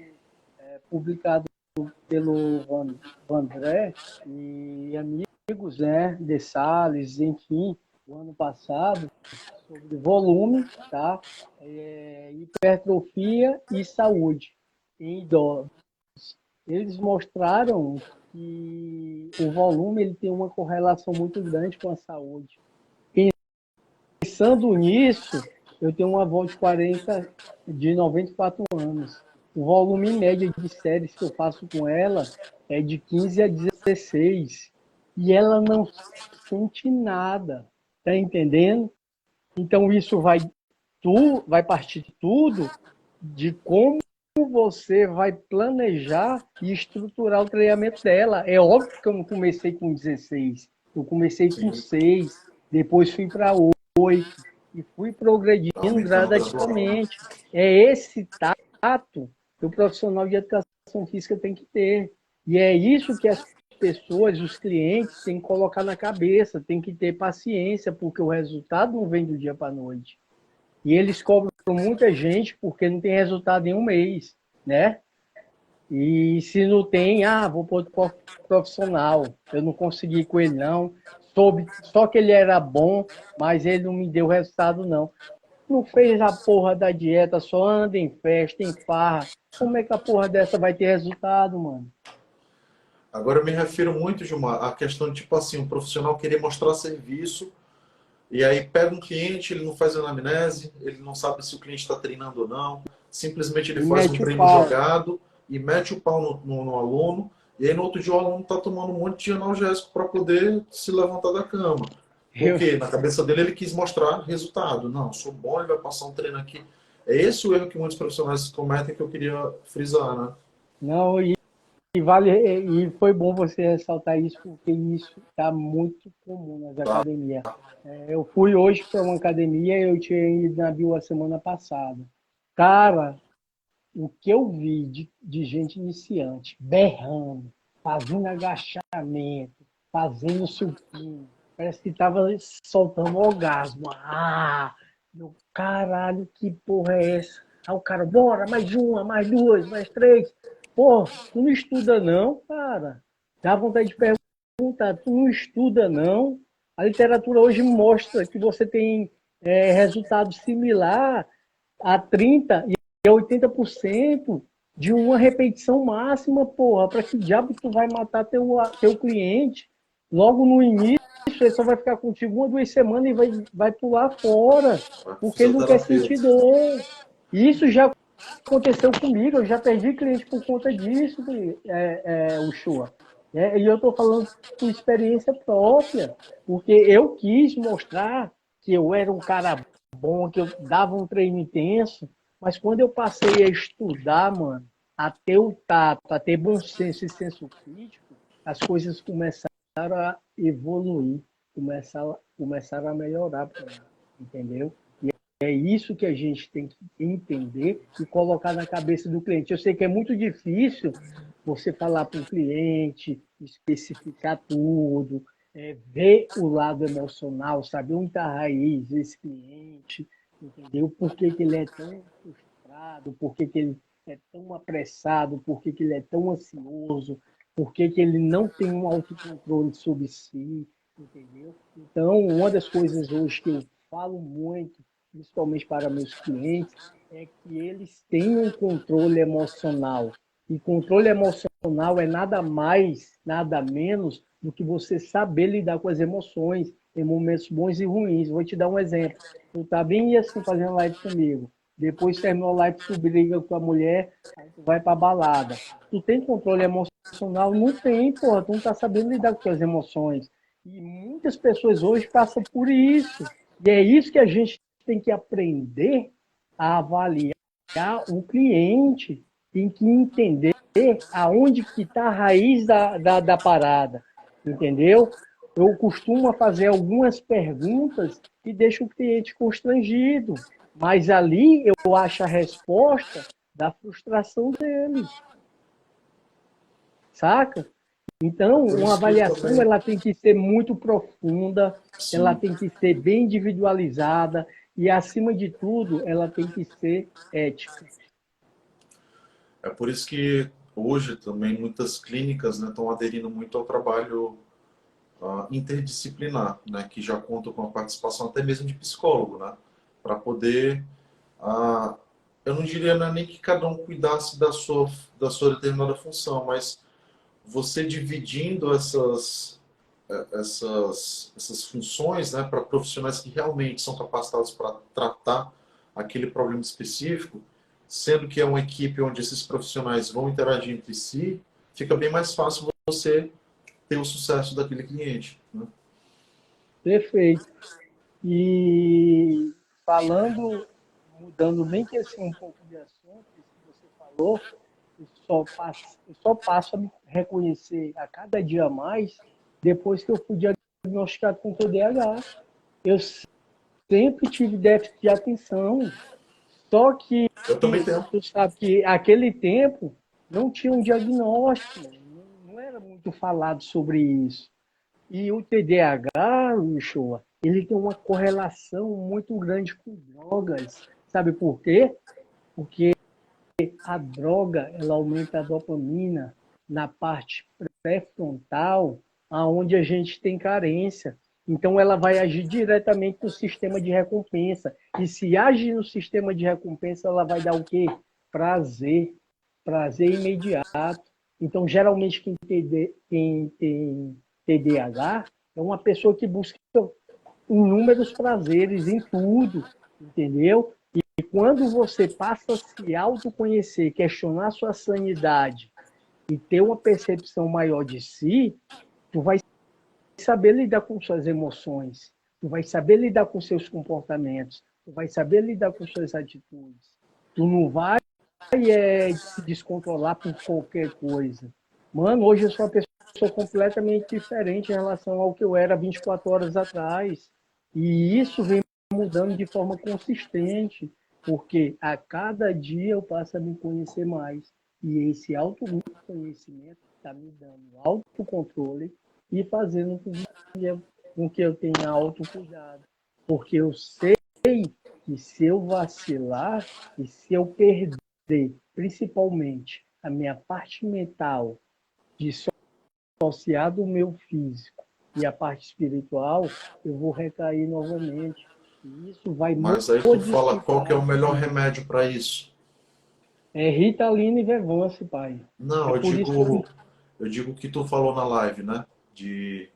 Speaker 1: publicado pelo Vandré e amigos, né, de Salles, enfim, o ano passado, sobre volume, tá? Hipertrofia e saúde em idosos. Eles mostraram que o volume ele tem uma correlação muito grande com a saúde. Pensando nisso, eu tenho uma avó de 94 anos. O volume médio de séries que eu faço com ela é de 15 a 16. E ela não sente nada. Tá entendendo? Então isso vai partir de tudo de como você vai planejar e estruturar o treinamento dela. É óbvio que eu não comecei com 16. Eu comecei com
Speaker 2: Sim,
Speaker 1: 6, depois fui para 8 e fui progredindo
Speaker 2: aumentando gradualmente.
Speaker 1: gradativamente. É esse tato que o profissional de educação física tem que ter. E é isso que as pessoas, os clientes, têm que colocar na cabeça, tem que ter paciência, porque o resultado não vem do dia para a noite. E eles cobram muita gente porque não tem resultado em um mês, né? E se não tem, vou para outro profissional. Eu não consegui com ele, não. Soube só que ele era bom, mas ele não me deu resultado, não. Não fez a porra da dieta, só anda em festa, em farra. Como é que a porra dessa vai ter resultado, mano?
Speaker 2: Agora eu me refiro muito, Gilmar, à questão de, tipo assim, um profissional querer mostrar serviço e aí pega um cliente, ele não faz anamnese, ele não sabe se o cliente está treinando ou não, simplesmente ele
Speaker 1: E
Speaker 2: faz um
Speaker 1: mete o
Speaker 2: treino
Speaker 1: pau.
Speaker 2: jogado e mete o pau no aluno, e aí no outro dia o aluno está tomando um monte de analgésico para poder se levantar da cama.
Speaker 1: Eu,
Speaker 2: Porque na cabeça dele ele quis mostrar resultado. Não, sou bom, ele vai passar um treino aqui. É esse o erro que muitos profissionais cometem que eu queria frisar, né?
Speaker 1: não, e foi bom você ressaltar isso, porque isso está muito comum nas
Speaker 2: Tá?
Speaker 1: academias. Eu fui hoje para uma academia, eu tinha ido na Bio a semana passada. Cara, o que eu vi de gente iniciante, berrando, fazendo agachamento, fazendo supino, parece que estava soltando orgasmo. Meu caralho, que porra é essa? Aí o cara, bora, mais uma, mais duas, mais três. Pô, tu não estuda não, cara? Dá vontade de perguntar, tu não estuda não? A literatura hoje mostra que você tem resultado similar a 30 e a 80% de uma repetição máxima, porra. Para que diabo tu vai matar teu cliente? Logo no início, ele só vai ficar contigo 1, 2 semanas e vai pular fora, porque ele não quer sentir
Speaker 2: Fisioterapeuta.
Speaker 1: dor. Isso já aconteceu comigo, eu já perdi cliente por conta disso, o Shua. E eu estou falando por experiência própria, porque eu quis mostrar que eu era um cara bom, que eu dava um treino intenso, mas quando eu passei a estudar, mano, a ter o tato, a ter bom senso e senso crítico, as coisas começaram a evoluir, começaram a melhorar para mim, entendeu? É isso que a gente tem que entender e colocar na cabeça do cliente. Eu sei que é muito difícil você falar para o cliente, especificar tudo, ver o lado emocional, saber onde está a raiz desse cliente, entendeu? Por que, que ele é tão frustrado, por que, que ele é tão apressado, por que, que ele é tão ansioso, por que, que ele não tem um autocontrole sobre si, entendeu? Então, uma das coisas hoje que eu falo muito principalmente para meus clientes, é que eles tenham controle emocional. E controle emocional é nada mais, nada menos do que você saber lidar com as emoções em momentos bons e ruins. Vou te dar um exemplo. Tu tá bem assim fazendo live comigo. Depois terminou a live, tu briga com a mulher, aí tu vai pra balada. Tu tem controle emocional? Não tem, porra. Tu não tá sabendo lidar com as emoções. E muitas pessoas hoje passam por isso, E é isso que a gente tem que aprender a avaliar o cliente, tem que entender aonde que está a raiz da parada, entendeu? Eu costumo fazer algumas perguntas e deixo o cliente constrangido, mas ali eu acho a resposta da frustração dele, saca? Então,
Speaker 2: Por
Speaker 1: uma
Speaker 2: isso que eu
Speaker 1: avaliação
Speaker 2: também,
Speaker 1: ela tem que ser muito profunda, ela
Speaker 2: sim,
Speaker 1: tem que ser bem individualizada e, acima de tudo, ela tem que ser ética.
Speaker 2: é por isso que hoje também muitas clínicas, né, estão aderindo muito ao trabalho interdisciplinar, né, que já conta com a participação até mesmo de psicólogo, né, para poder, ah, eu não diria, né, nem que cada um cuidasse da sua determinada função, mas você dividindo essas funções, né, para profissionais que realmente são capacitados para tratar aquele problema específico, sendo que é uma equipe onde esses profissionais vão interagir entre si, fica bem mais fácil você ter o sucesso daquele cliente, né?
Speaker 1: Perfeito. E falando, mudando nem que assim um pouco de assunto, isso que você falou, eu só passo a me reconhecer a cada dia mais depois que eu fui diagnosticado com TDAH. Eu sempre tive déficit de atenção, só que
Speaker 2: Eu também tenho.
Speaker 1: tu sabe que aquele tempo não tinha um diagnóstico, não era muito falado sobre isso. E o TDAH, Uchoa, ele tem uma correlação muito grande com drogas. Sabe por quê? Porque a droga, ela aumenta a dopamina na parte pré-frontal, aonde a gente tem carência. Então, ela vai agir diretamente no sistema de recompensa. E se age no sistema de recompensa, ela vai dar o quê? Prazer. Prazer imediato. Então, geralmente, quem tem TDAH é uma pessoa que busca inúmeros prazeres em tudo, entendeu? E quando você passa a se autoconhecer, questionar sua sanidade e ter uma percepção maior de si, tu vai saber lidar com suas emoções, tu vai saber lidar com seus comportamentos, tu vai saber lidar com suas atitudes. Tu não vai se descontrolar por qualquer coisa. Mano, hoje eu sou uma pessoa completamente diferente em relação ao que eu era 24 horas atrás. E isso vem mudando de forma consistente, porque a cada dia eu passo a me conhecer mais. E esse autoconhecimento está me dando autocontrole e fazendo com que eu tenha autocuidado. Porque eu sei que se eu vacilar e se eu perder, principalmente, a minha parte mental, dissociar do meu físico e a parte espiritual, eu vou recair novamente. E isso vai
Speaker 2: Mas aí tu fala qual que é
Speaker 1: modificar
Speaker 2: o melhor
Speaker 1: tudo.
Speaker 2: remédio para isso?
Speaker 1: É Ritalina e Vervance, pai. É
Speaker 2: Não,
Speaker 1: por isso que eu...
Speaker 2: eu digo o que tu falou na live, né? De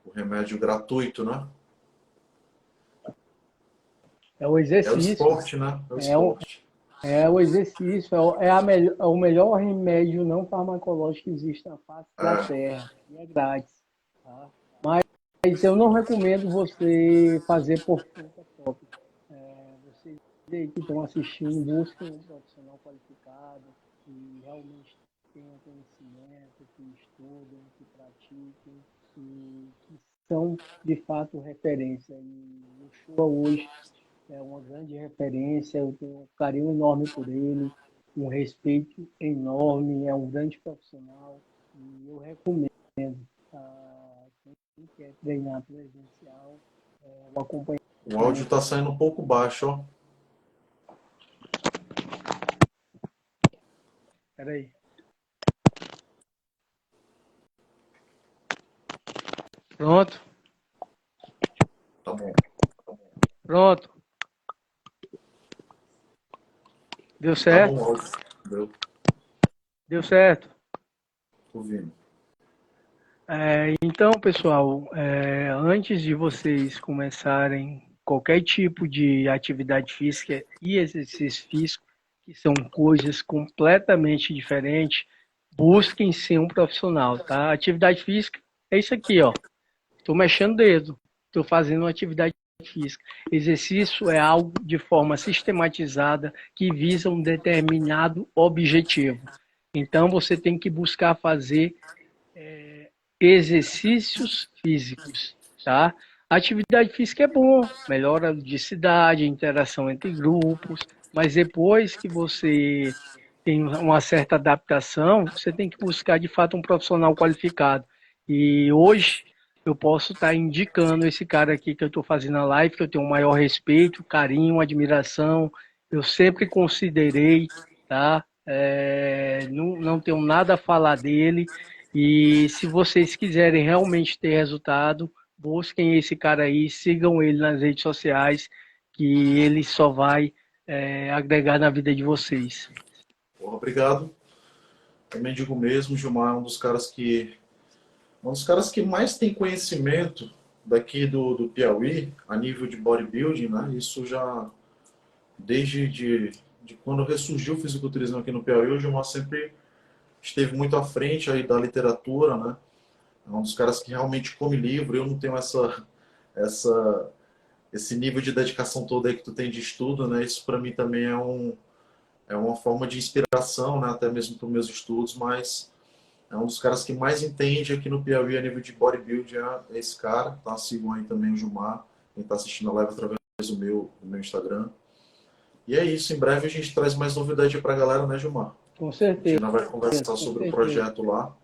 Speaker 2: o remédio gratuito, né?
Speaker 1: É o
Speaker 2: É o
Speaker 1: exercício.
Speaker 2: esporte, né? É o
Speaker 1: É o,
Speaker 2: esporte.
Speaker 1: é o exercício. É o melhor remédio não farmacológico que existe na face da
Speaker 2: É,
Speaker 1: Terra. E é grátis. Tá? Mas eu não recomendo você fazer por conta própria. Vocês aí que estão assistindo, busquem um profissional qualificado, que realmente tenha conhecimento, que estudem, que pratiquem e que são de fato referência. E o show hoje é uma grande referência, eu tenho um carinho enorme por ele, um respeito enorme, é um grande profissional e eu recomendo a quem quer treinar presencial, o
Speaker 2: o áudio
Speaker 1: acompanhamento
Speaker 2: tá
Speaker 1: com
Speaker 2: saindo um pouco baixo, ó.
Speaker 1: Peraí. Pronto,
Speaker 2: Tá bom.
Speaker 1: pronto. Deu
Speaker 2: Tá bom o
Speaker 1: certo?
Speaker 2: áudio. Deu.
Speaker 1: Deu certo.
Speaker 2: Tô ouvindo.
Speaker 1: Então, pessoal, antes de vocês começarem qualquer tipo de atividade física e exercício físico, que são coisas completamente diferentes, busquem ser um profissional, tá? Atividade física é isso aqui, ó. Estou mexendo o dedo, estou fazendo uma atividade física. Exercício é algo de forma sistematizada que visa um determinado objetivo. Então, você tem que buscar fazer exercícios físicos, tá? A atividade física é bom, melhora a ludicidade, a interação entre grupos, mas depois que você tem uma certa adaptação, você tem que buscar de fato um profissional qualificado. E hoje eu posso estar indicando esse cara aqui que eu estou fazendo a live, que eu tenho um maior respeito, carinho, admiração, eu sempre considerei, tá? Não tenho nada a falar dele. E se vocês quiserem realmente ter resultado, busquem esse cara aí, sigam ele nas redes sociais, que ele só vai agregar na vida de vocês.
Speaker 2: Porra, obrigado. Também digo mesmo, Gilmar é um dos caras que mais tem conhecimento daqui do Piauí, a nível de bodybuilding, né? Isso já desde de quando ressurgiu o fisiculturismo aqui no Piauí, o Gilmar sempre esteve muito à frente aí da literatura, né? É um dos caras que realmente come livro. Eu não tenho essa, esse nível de dedicação toda aí que tu tem de estudo, né? Isso para mim também é uma forma de inspiração, né? Até mesmo para os meus estudos, mas é um dos caras que mais entende aqui no Piauí a nível de bodybuilding, é esse cara, tá? Sigam aí também o Gilmar, quem está assistindo a live através do meu Instagram. E é isso, em breve a gente traz mais novidade para a galera, né, Gilmar?
Speaker 1: Com
Speaker 2: A gente
Speaker 1: certeza,
Speaker 2: ainda vai conversar
Speaker 1: com
Speaker 2: sobre o
Speaker 1: certeza.
Speaker 2: projeto lá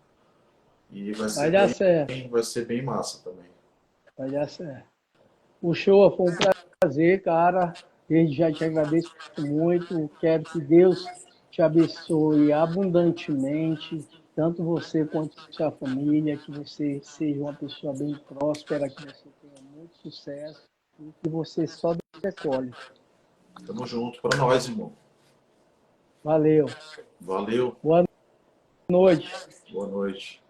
Speaker 2: e
Speaker 1: Vai dar certo,
Speaker 2: vai ser bem massa também.
Speaker 1: vai dar certo. O show foi um prazer, cara. Desde já te agradeço muito. Quero que Deus te abençoe abundantemente, tanto você quanto sua família, que você seja uma pessoa bem próspera, que você tenha muito sucesso e que você só decole.
Speaker 2: Tamo junto para nós, irmão.
Speaker 1: Valeu.
Speaker 2: Valeu.
Speaker 1: Boa noite.
Speaker 2: Boa noite.